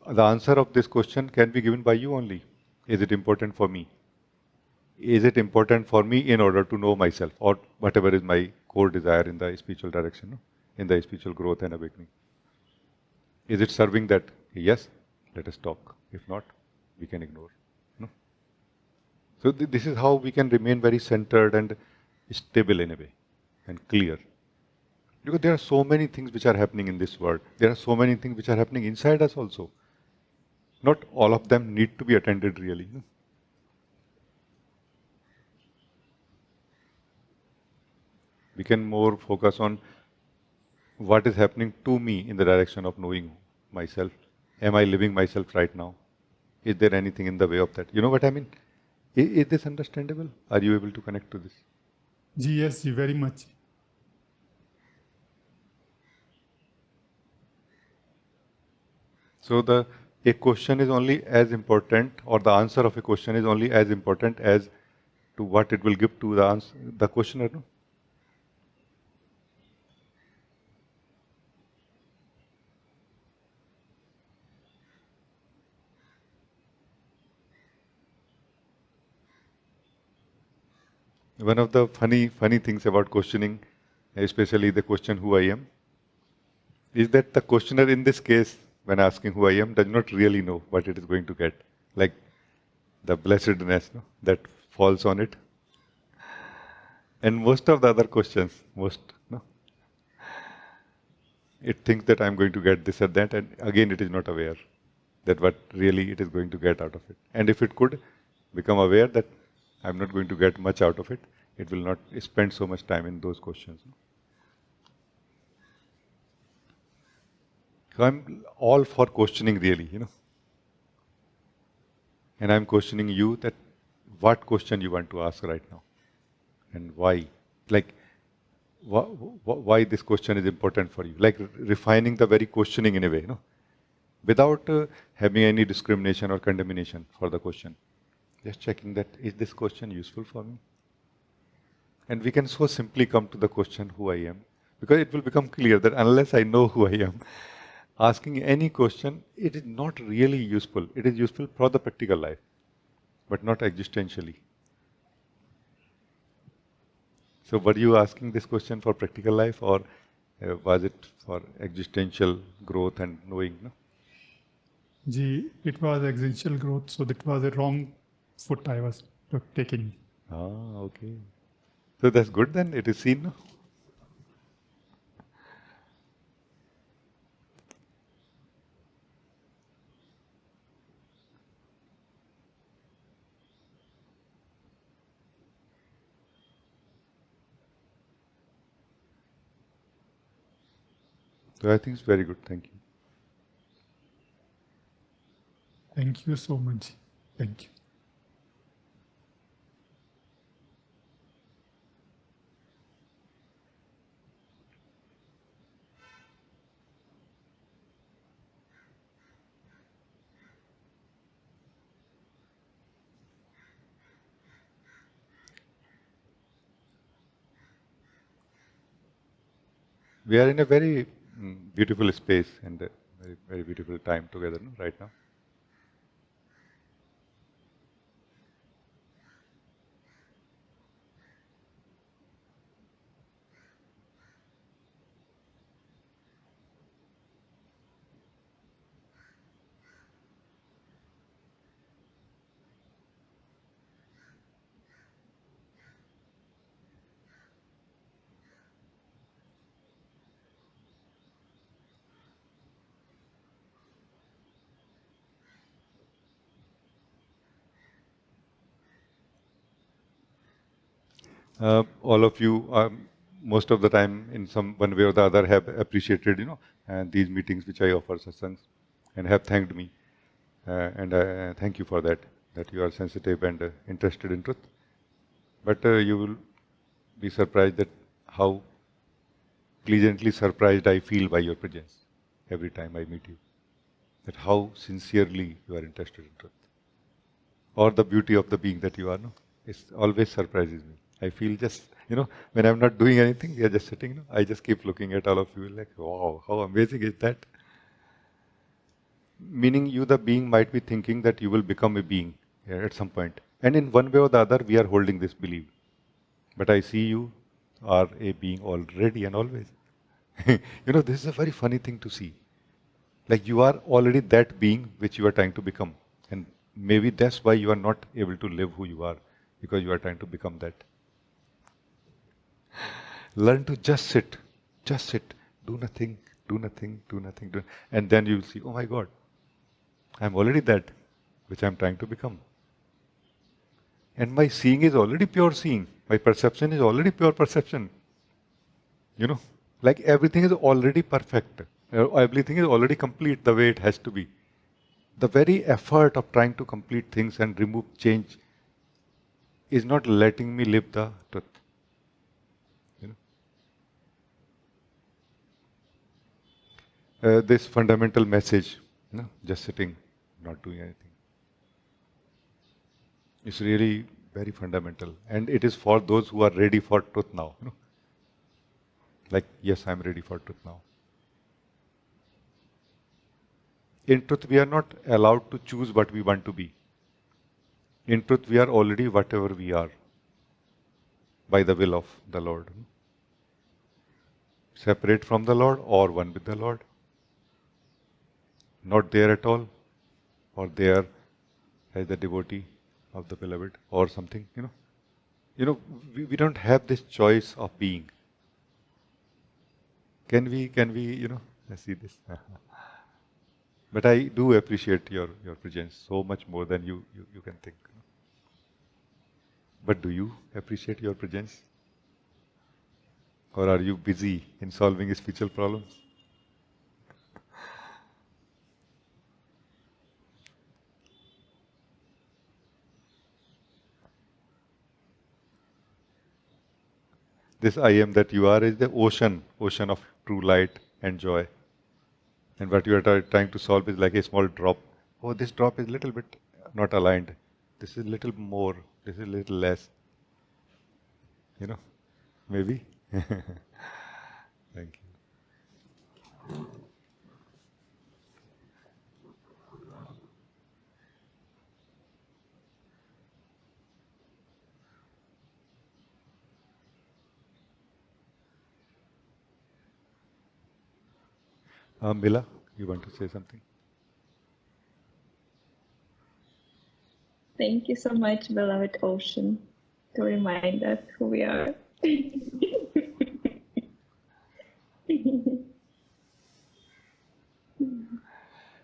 the answer of this question can be given by you only. Is it important for me? Is it important for me in order to know myself or whatever is my core desire in the spiritual direction, no? In the spiritual growth and awakening? Is it serving that? Yes, let us talk. If not, we can ignore. No? So this is how we can remain very centered and stable in a way and clear. Because there are so many things which are happening in this world. There are so many things which are happening inside us also. Not all of them need to be attended really. No? We can more focus on what is happening to me in the direction of knowing myself. Am I living myself right now? Is there anything in the way of that? You know what I mean? Is this understandable? Are you able to connect to this? Yes, very much. So a question is only as important, or the answer of a question is only as important as to what it will give to the questioner. No? One of the funny things about questioning, especially the question who I am, is that the questioner in this case, when asking who I am, does not really know what it is going to get. Like the blessedness, no, that falls on it. And most of the other questions, no, it thinks that I'm going to get this or that, and again it is not aware that what really it is going to get out of it. And if it could become aware that I'm not going to get much out of it, it will not spend so much time in those questions. So I'm all for questioning really, And I'm questioning you that what question you want to ask right now and why. Like, why this question is important for you. Like refining the very questioning in a way, without having any discrimination or condemnation for the question. Just checking that, is this question useful for me? And we can so simply come to the question who I am, because it will become clear that unless I know who I am, asking any question, it is not really useful. It is useful for the practical life, but not existentially. So were you asking this question for practical life, or was it for existential growth and knowing? No? It was existential growth, so that was a wrong foot I was taking. Ah, okay. So that's good then, it is seen. No? So I think it's very good. Thank you. Thank you so much. Thank you. We are in a very beautiful space and a very, very beautiful time together, no, right now. All of you, most of the time, in some one way or the other, have appreciated, and these meetings which I offer satsangs, and have thanked me, and I thank you for that. That you are sensitive and interested in truth. But you will be surprised that how pleasantly surprised I feel by your presence every time I meet you. That how sincerely you are interested in truth, or the beauty of the being that you are. No, it always surprises me. I feel just, when I'm not doing anything, we are just sitting, I just keep looking at all of you like, wow, how amazing is that? Meaning you, the being, might be thinking that you will become a being at some point. And in one way or the other, we are holding this belief. But I see you are a being already and always. This is a very funny thing to see. Like you are already that being which you are trying to become. And maybe that's why you are not able to live who you are, because you are trying to become that. Learn to just sit, do nothing, do nothing, do nothing, and then you will see, oh my God, I'm already that which I'm trying to become. And my seeing is already pure seeing. My perception is already pure perception. Like everything is already perfect. Everything is already complete the way it has to be. The very effort of trying to complete things and remove change is not letting me live the truth. This fundamental message, just sitting, not doing anything, is really very fundamental. And it is for those who are ready for truth now. Like, yes, I'm ready for truth now. In truth, we are not allowed to choose what we want to be. In truth, we are already whatever we are by the will of the Lord. Separate from the Lord or one with the Lord. Not there at all, or there as the devotee of the beloved, or something, we don't have this choice of being. Can we, let's see this. But I do appreciate your presence so much more than you can think. But do you appreciate your presence? Or are you busy in solving spiritual problems? This I am that you are is the ocean of true light and joy. And what you are trying to solve is like a small drop. Oh, this drop is a little bit not aligned. This is a little more. This is a little less. Maybe. Thank you. Mila, you want to say something? Thank you so much, beloved ocean, to remind us who we are. Thank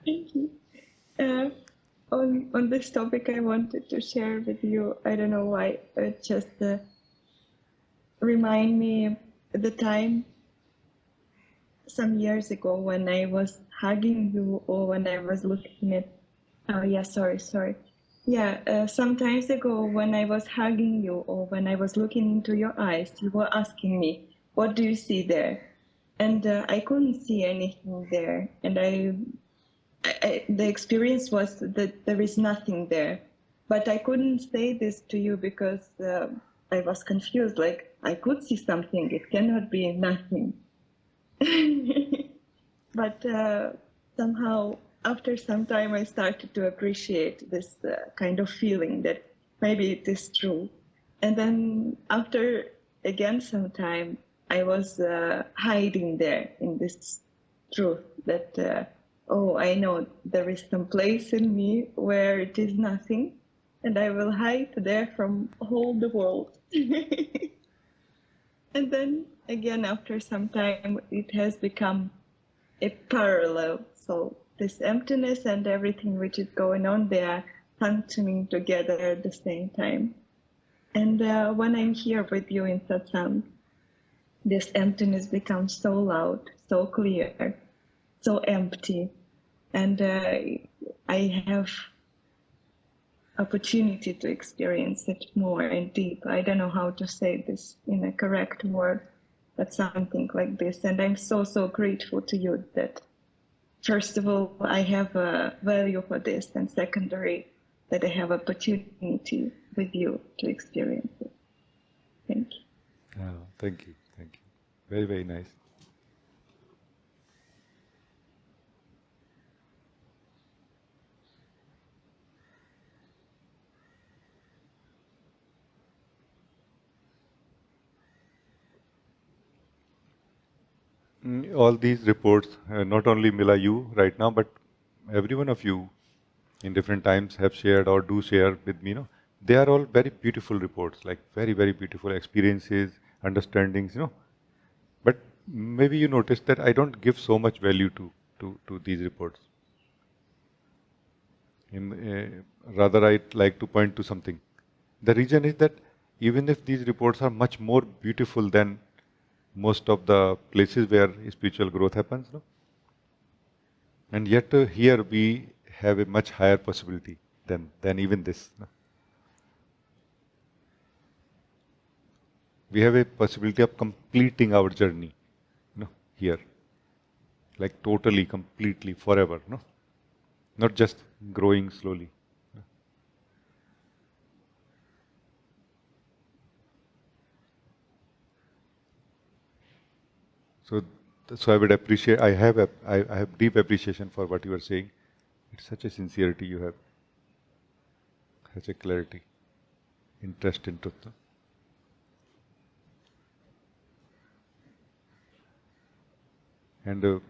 you. On this topic, I wanted to share with you. I don't know why. It just remind me the time some years ago when I was hugging you or when I was looking at, oh yeah, sorry. Yeah, some times ago when I was hugging you or when I was looking into your eyes, you were asking me, what do you see there? And I couldn't see anything there. And the experience was that there is nothing there. But I couldn't say this to you because I was confused, like I could see something, it cannot be nothing. But somehow, after some time, I started to appreciate this kind of feeling that maybe it is true. And then after again some time, I was hiding there in this truth that, oh, I know there is some place in me where it is nothing, and I will hide there from all the world. And then again, after some time, it has become a parallel. So this emptiness and everything which is going on, they are functioning together at the same time. And when I'm here with you in Satsang, this emptiness becomes so loud, so clear, so empty. And I have opportunity to experience it more and deep. I don't know how to say this in a correct word, but something like this. And I'm so grateful to you that, first of all, I have a value for this, and secondary, that I have opportunity with you to experience it. Thank you. Oh, thank you. Very, very nice. All these reports, not only Mila, you right now, but every one of you in different times have shared or do share with me, they are all very beautiful reports, like very, very beautiful experiences, understandings, But maybe you noticed that I don't give so much value to these reports. Rather, I'd like to point to something. The reason is that even if these reports are much more beautiful than most of the places where spiritual growth happens, and yet here we have a much higher possibility than even this. We have a possibility of completing our journey, here, like totally, completely, forever, not just growing slowly. So I would appreciate. I have deep appreciation for what you are saying. It's such a sincerity you have, such a clarity, interest in truth. And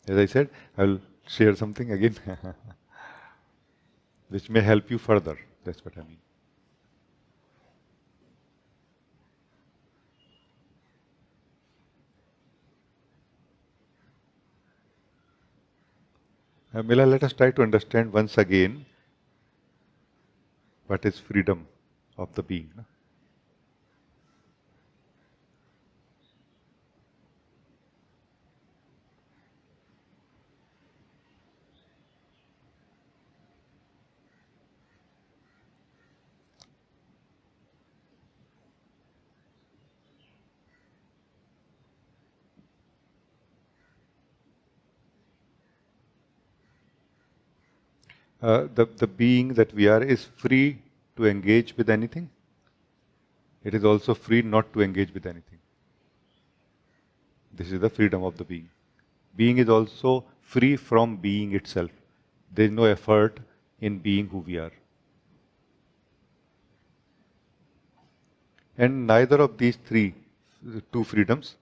as I said, I will share something again, which may help you further. That's what I mean. Mila, let us try to understand once again what is freedom of the being. The being that we are is free to engage with anything. It is also free not to engage with anything. This is the freedom of the being. Being is also free from being itself. There is no effort in being who we are. And neither of these two freedoms,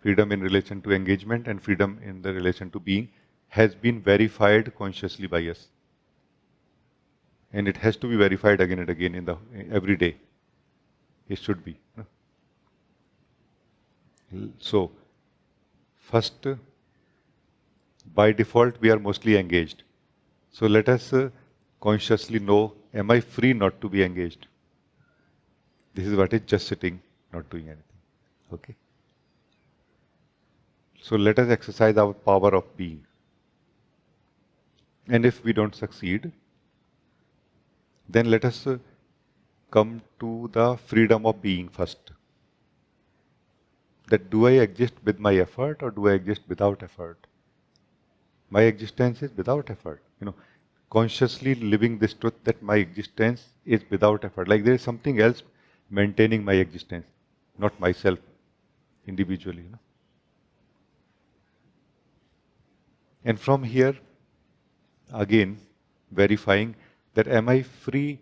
freedom in relation to engagement and freedom in the relation to being, has been verified consciously by us. And it has to be verified again and again in every day. It should be. So, first, by default, we are mostly engaged. So let us consciously know, am I free not to be engaged? This is what is just sitting, not doing anything. Okay? So let us exercise our power of being. And if we don't succeed, then let us come to the freedom of being first. That do I exist with my effort or do I exist without effort? My existence is without effort. Consciously living this truth that my existence is without effort. Like there is something else maintaining my existence, not myself individually. And from here, again, verifying that am I free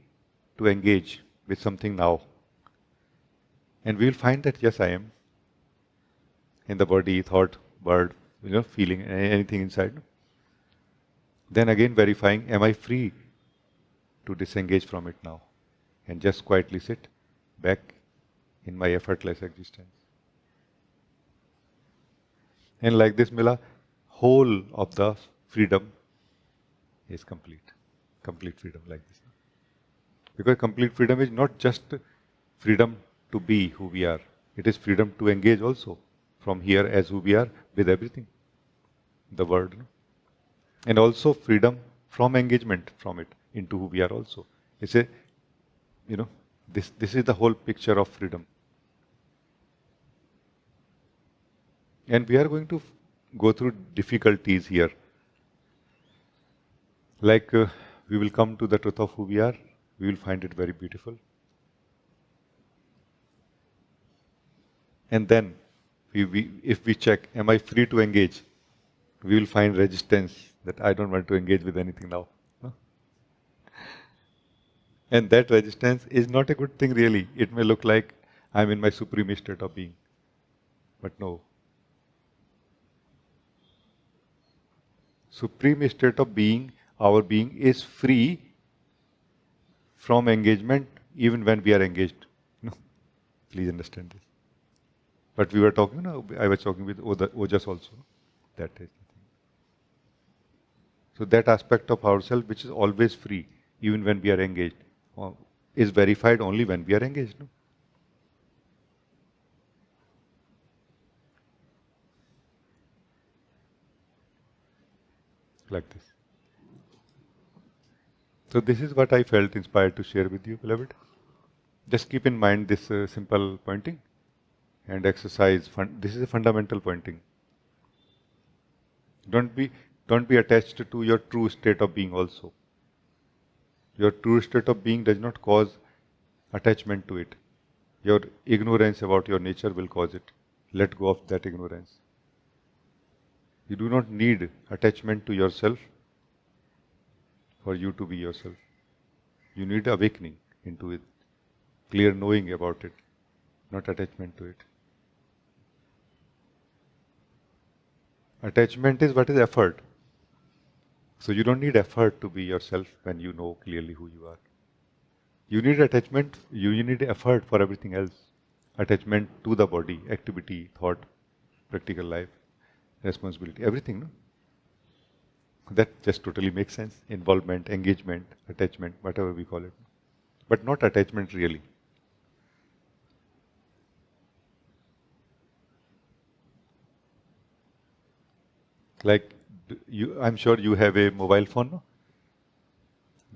to engage with something now? And we will find that yes, I am. In the body, thought, word, feeling, anything inside. Then again verifying, am I free to disengage from it now? And just quietly sit back in my effortless existence. And like this, Mila, whole of the freedom is complete. Complete freedom like this. Because complete freedom is not just freedom to be who we are. It is freedom to engage also from here as who we are with everything, the world. And also freedom from engagement from it into who we are also. It's a, this is the whole picture of freedom. And we are going to go through difficulties here. Like we will come to the truth of who we are, we will find it very beautiful. And then, if we check, am I free to engage? We will find resistance that I don't want to engage with anything now. No? And that resistance is not a good thing really. It may look like I'm in my supreme state of being. But no. Supreme state of being, our being, is free from engagement even when we are engaged. No? Please understand this. But we were talking, I was talking with Ojas also. That is the thing. So that aspect of ourselves which is always free, even when we are engaged, is verified only when we are engaged. No? Like this. So this is what I felt inspired to share with you, beloved. Just keep in mind this simple pointing and exercise. This is a fundamental pointing. Don't be attached to your true state of being also. Your true state of being does not cause attachment to it. Your ignorance about your nature will cause it. Let go of that ignorance. You do not need attachment to yourself for you to be yourself. You need awakening into it, clear knowing about it, not attachment to it. Attachment is what is effort. So you don't need effort to be yourself when you know clearly who you are. You need attachment, you need effort for everything else. Attachment to the body, activity, thought, practical life, responsibility, everything. No? That just totally makes sense. Involvement, engagement, attachment, whatever we call it. But not attachment really. Like, I'm sure you have a mobile phone, no?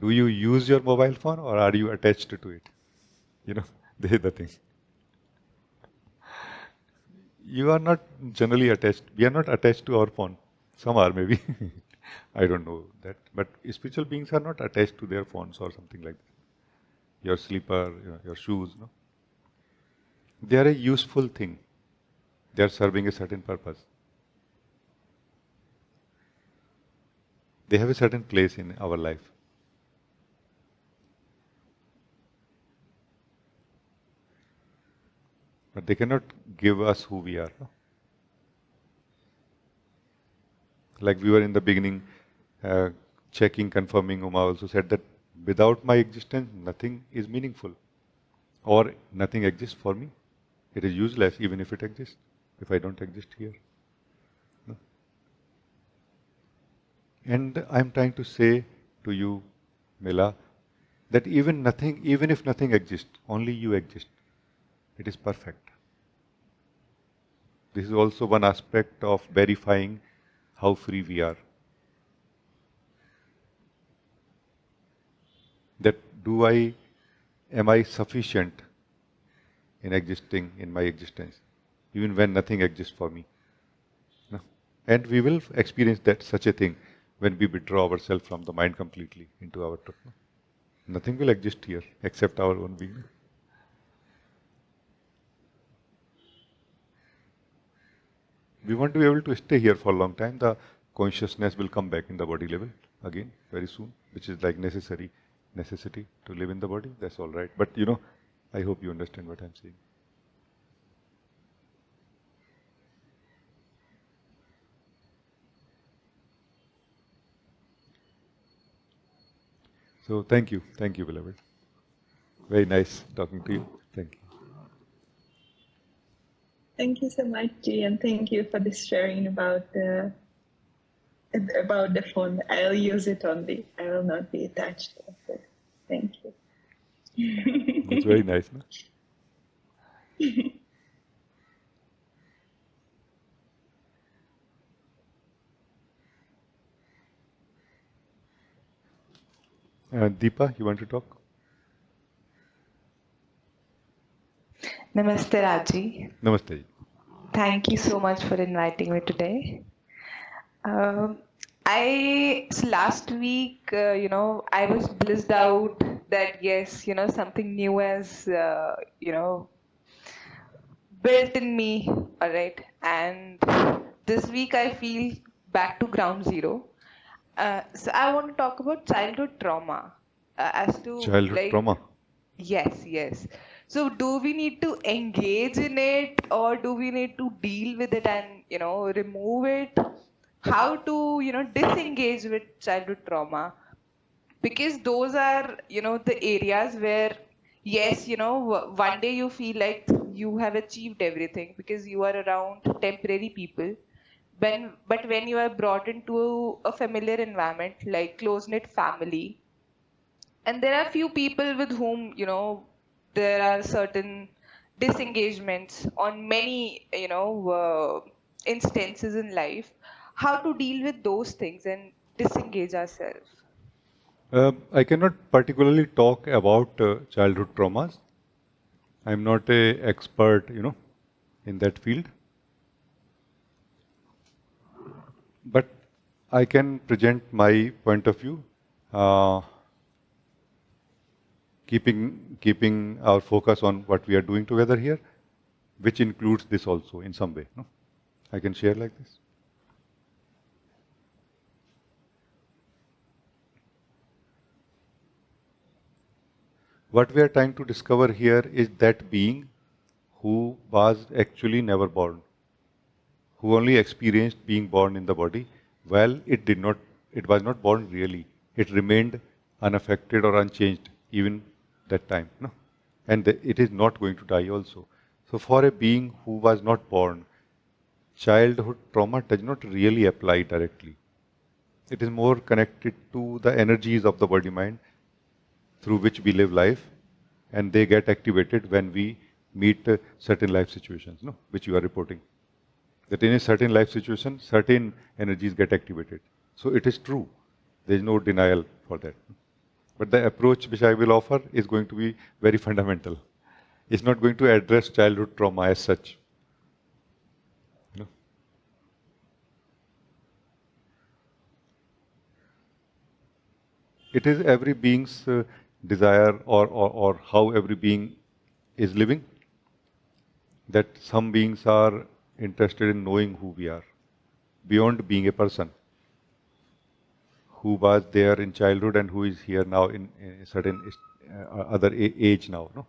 Do you use your mobile phone or are you attached to it? This is the thing. You are not generally attached. We are not attached to our phone. Some are maybe. I don't know that. But spiritual beings are not attached to their phones or something like that. Your slipper, your shoes, no? They are a useful thing. They are serving a certain purpose. They have a certain place in our life. But they cannot give us who we are. No? Like we were in the beginning, checking, confirming, Uma also said that without my existence, nothing is meaningful. Or nothing exists for me. It is useless even if it exists, if I don't exist here. No? And I'm trying to say to you, Mila, that even if nothing exists, only you exist. It is perfect. This is also one aspect of verifying how free we are. That am I sufficient in existing in my existence, even when nothing exists for me? No? And we will experience that such a thing when we withdraw ourselves from the mind completely into our truth. No? Nothing will exist here except our own being. We want to be able to stay here for a long time. The consciousness will come back in the body level again very soon, which is like necessity to live in the body. That's all right. But I hope you understand what I'm saying. So thank you, beloved. Very nice talking to you. Thank you. Thank you so much, G, and thank you for this sharing about the phone. I'll use it only. I will not be attached to it. Thank you. That's very nice, no? Deepa, you want to talk? Namaste, Rajee. Namaste. Thank you so much for inviting me today. Last week, I was blissed out that yes, something new has, built in me, all right. And this week I feel back to ground zero. So I want to talk about childhood trauma, as to Childhood trauma. Yes. So do we need to engage in it, or do we need to deal with it and, remove it? How to, disengage with childhood trauma? Because those are, the areas where, yes, one day you feel like you have achieved everything because you are around temporary people. But when you are brought into a familiar environment, like close-knit family, and there are few people with whom there are certain disengagements on many instances in life, how to deal with those things and disengage ourselves. I cannot particularly talk about childhood traumas. I'm not an expert, in that field. But I can present my point of view, keeping our focus on what we are doing together here, which includes this also in some way. No? I can share like this. What we are trying to discover here is that being who was actually never born, who only experienced being born in the body. Well, it was not born really. It remained unaffected or unchanged even that time. No? And it is not going to die also. So for a being who was not born, childhood trauma does not really apply directly. It is more connected to the energies of the body mind through which we live life, and they get activated when we meet certain life situations, which you are reporting. That in a certain life situation, certain energies get activated. So it is true. There is no denial for that. But the approach which I will offer is going to be very fundamental. It's not going to address childhood trauma as such. It is every being's desire or how every being is living, that some beings are interested in knowing who we are, beyond being a person, who was there in childhood and who is here now in a certain other age now. No?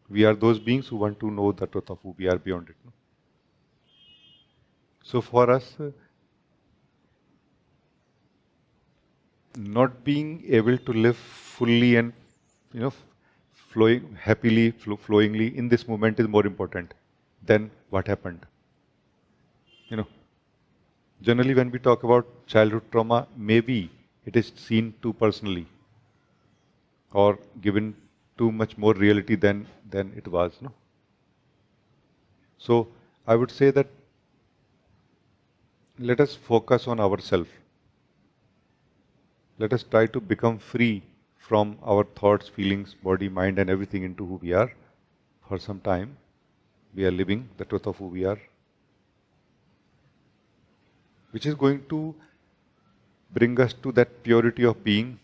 We are those beings who want to know the truth of who we are beyond it. No? So for us, not being able to live fully and flowing happily, flowingly in this moment is more important than what happened. Generally when we talk about childhood trauma, maybe it is seen too personally or given too much more reality than it was. No? So I would say that let us focus on ourselves. Let us try to become free from our thoughts, feelings, body, mind, and everything into who we are for some time. We are living the truth of who we are, which is going to bring us to that purity of being,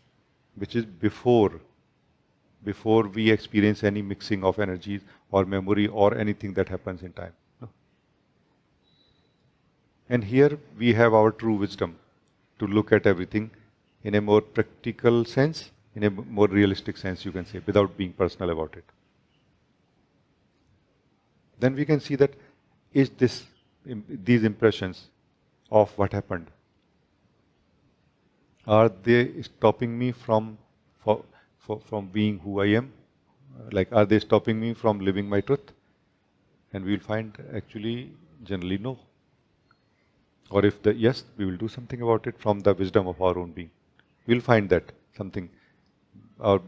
which is before we experience any mixing of energies or memory or anything that happens in time. No? And here we have our true wisdom to look at everything in a more practical sense, in a more realistic sense, you can say, without being personal about it. Then we can see that is these impressions of what happened, are they stopping me from being who I am? Like, are they stopping me from living my truth? And we will find actually generally no. Or if the yes, we will do something about it from the wisdom of our own being. We will find that something, our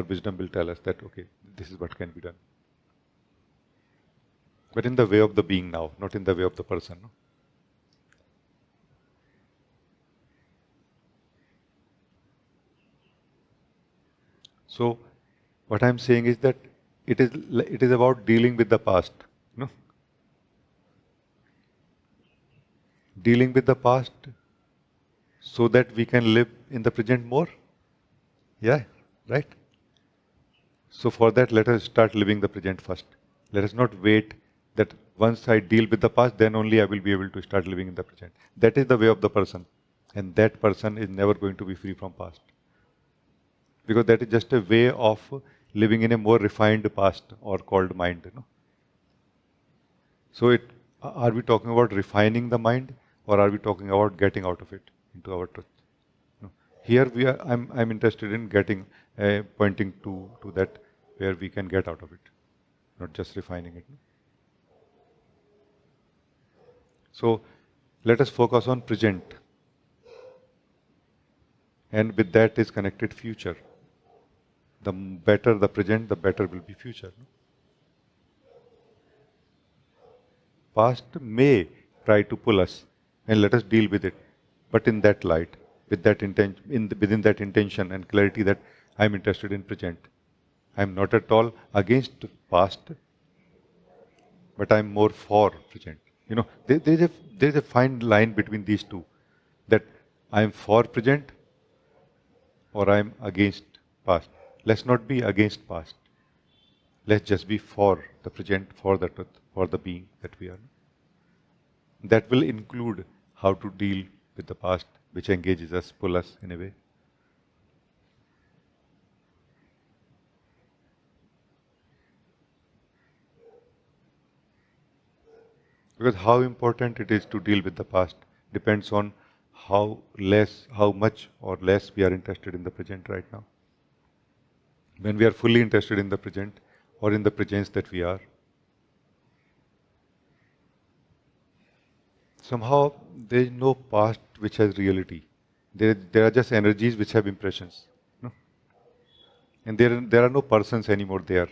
wisdom will tell us that, okay, this is what can be done. But in the way of the being now, not in the way of the person. No? So, what I am saying is that it is about dealing with the past. No? Dealing with the past so that we can live in the present more. Yeah, right? So for that, let us start living the present first. Let us not wait that once I deal with the past, then only I will be able to start living in the present. That is the way of the person. And that person is never going to be free from past. Because that is just a way of living in a more refined past or called mind. You know? So are we talking about refining the mind or are we talking about getting out of it into our truth? No. Here I'm interested in getting, pointing to that where we can get out of it, not just refining it. No? So let us focus on present. And with that is connected future. The better the present, the better will be future. No? Past may try to pull us and let us deal with it, but in that light, with that within that intention and clarity that I am interested in present. I am not at all against past, but I am more for present. You know, there is a fine line between these two, that I am for present or I am against past. Let's not be against past. Let's just be for the present, for the truth, for the being that we are. That will include how to deal with the past, which engages us, pull us in a way. Because how important it is to deal with the past depends on how much or less we are interested in the present right now. When we are fully interested in the present or in the presence that we are, somehow there is no past which has reality. There are just energies which have impressions. No? And there are no persons anymore there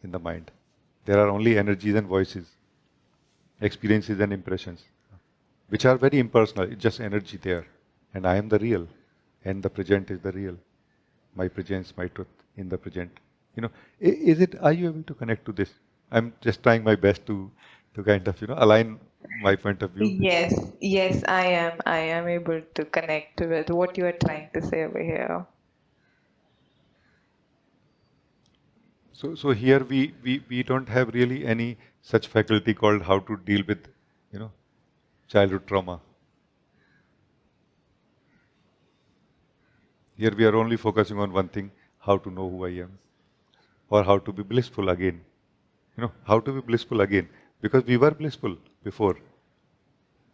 in the mind. There are only energies and voices, experiences and impressions, which are very impersonal. It's just energy there. And I am the real. And the present is the real. My presence, my truth in the present. You know, are you able to connect to this? I'm just trying my best to kind of, align my point of view. Yes, I am able to connect with what you are trying to say over here. So here we don't have really any such faculty called how to deal with, childhood trauma. Here we are only focusing on one thing, how to know who I am, or how to be blissful again. How to be blissful again, because we were blissful before,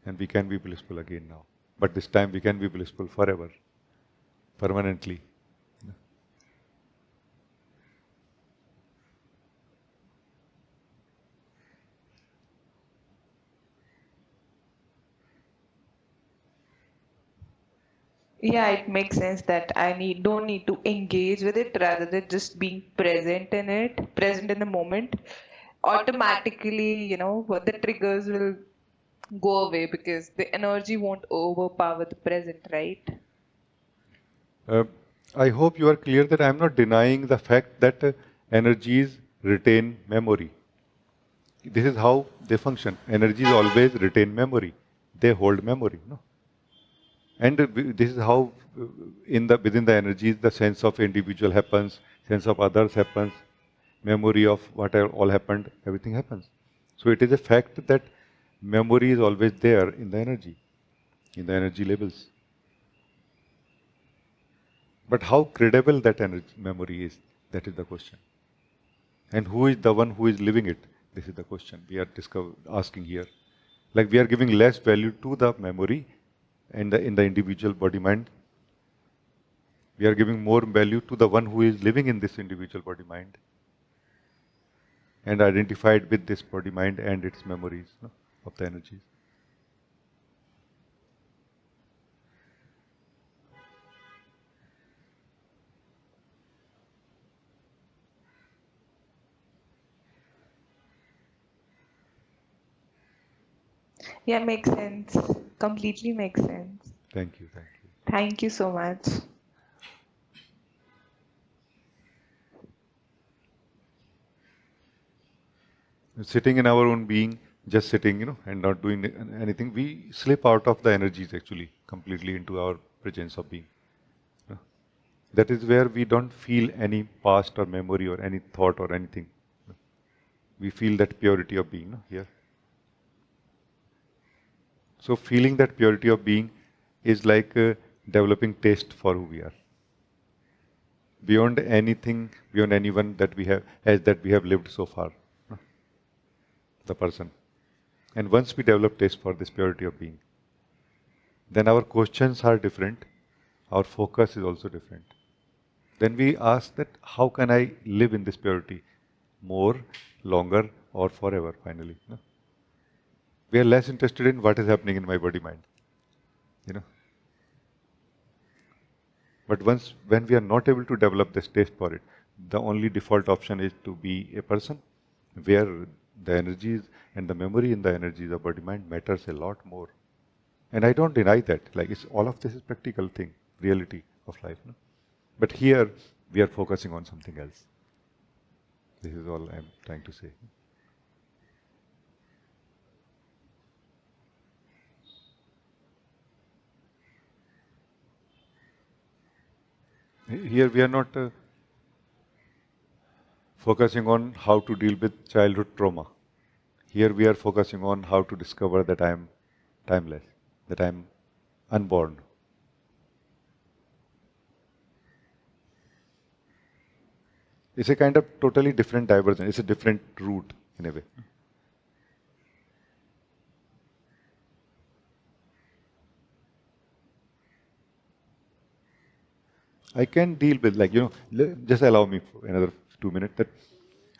and we can be blissful again now. But this time we can be blissful forever, permanently. Yeah, it makes sense that I don't need to engage with it rather than just being present in it, present in the moment. automatically, what the triggers will go away because the energy won't overpower the present, right? I hope you are clear that I am not denying the fact that energies retain memory. This is how they function. Energies always retain memory. They hold memory. No? And this is how within the energies the sense of individual happens, sense of others happens, memory of what all happened, everything happens. So it is a fact that memory is always there in the energy levels. But how credible that memory is, that is the question. And who is the one who is living it? This is the question we are asking here. Like we are giving less value to the memory and in the individual body mind. We are giving more value to the one who is living in this individual body mind and identified with this body mind and its memories, no, of the energies. Yeah, makes sense. Completely makes sense. Thank you, thank you. Thank you so much. Sitting in our own being, just sitting, and not doing anything, we slip out of the energies actually completely into our presence of being. That is where we don't feel any past or memory or any thought or anything. We feel that purity of being here. So feeling that purity of being is like developing taste for who we are. Beyond anything, beyond anyone that we have lived so far, the person. And once we develop taste for this purity of being, then our questions are different, our focus is also different. Then we ask that how can I live in this purity more, longer, or forever finally. We are less interested in what is happening in my body mind. But when we are not able to develop this taste for it, the only default option is to be a person where the energies and the memory in the energies of body mind matters a lot more. And I don't deny that. Like all of this is practical thing, reality of life. But here we are focusing on something else. This is all I'm trying to say. Here we are not focusing on how to deal with childhood trauma. Here we are focusing on how to discover that I am timeless, that I am unborn. It's a kind of totally different diversion. It's a different route in a way. I can deal with, just allow me for another 2 minutes, that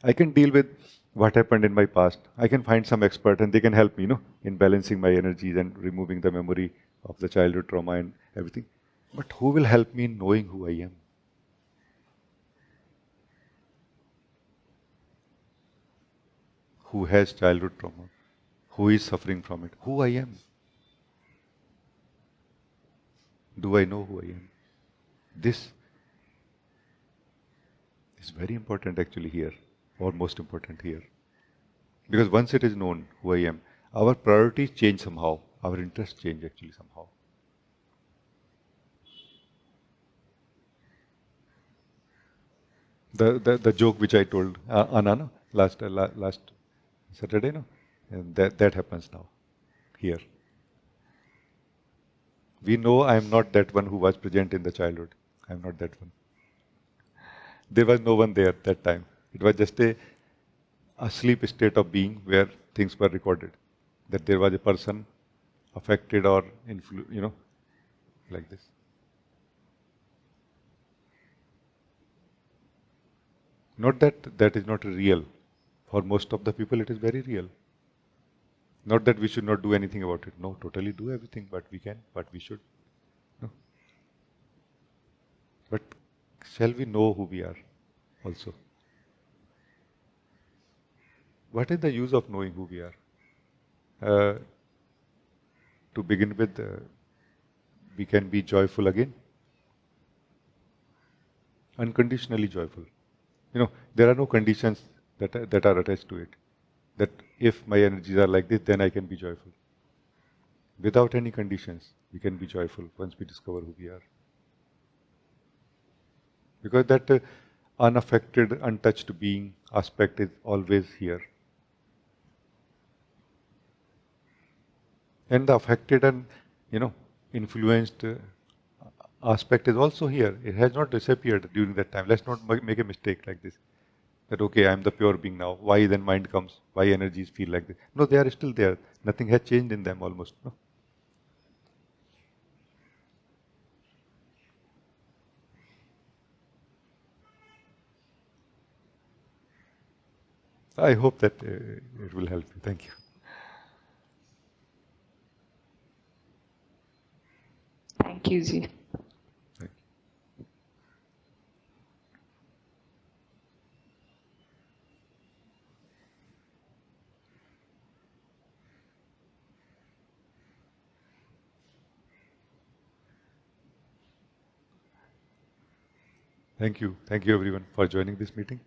I can deal with what happened in my past. I can find some expert and they can help me, in balancing my energies and removing the memory of the childhood trauma and everything. But who will help me in knowing who I am? Who has childhood trauma? Who is suffering from it? Who I am? Do I know who I am? This is very important actually here, or most important here. Because once it is known who I am, our priorities change somehow, our interests change actually somehow. The joke which I told Anna last Saturday, and that happens now here. We know I am not that one who was present in the childhood. I am not that one. There was no one there at that time. It was just a sleep state of being where things were recorded. That there was a person affected or like this. Not that is not real. For most of the people, it is very real. Not that we should not do anything about it. No, totally do everything what we can, what we should. No. But shall we know who we are also? what is the use of knowing who we are? To begin with, we can be joyful again, unconditionally joyful. There are no conditions that are attached to it. That if my energies are like this, then I can be joyful. Without any conditions, we can be joyful once we discover who we are. Because that unaffected, untouched being aspect is always here. And the affected and, influenced aspect is also here. It has not disappeared during that time. Let's not make a mistake like this. That, okay, I am the pure being now. Why then mind comes? Why energies feel like this? No, they are still there. Nothing has changed in them almost. No? I hope that it will help you. Thank you. Thank you, Ji. Thank you. Thank you. Thank you everyone for joining this meeting.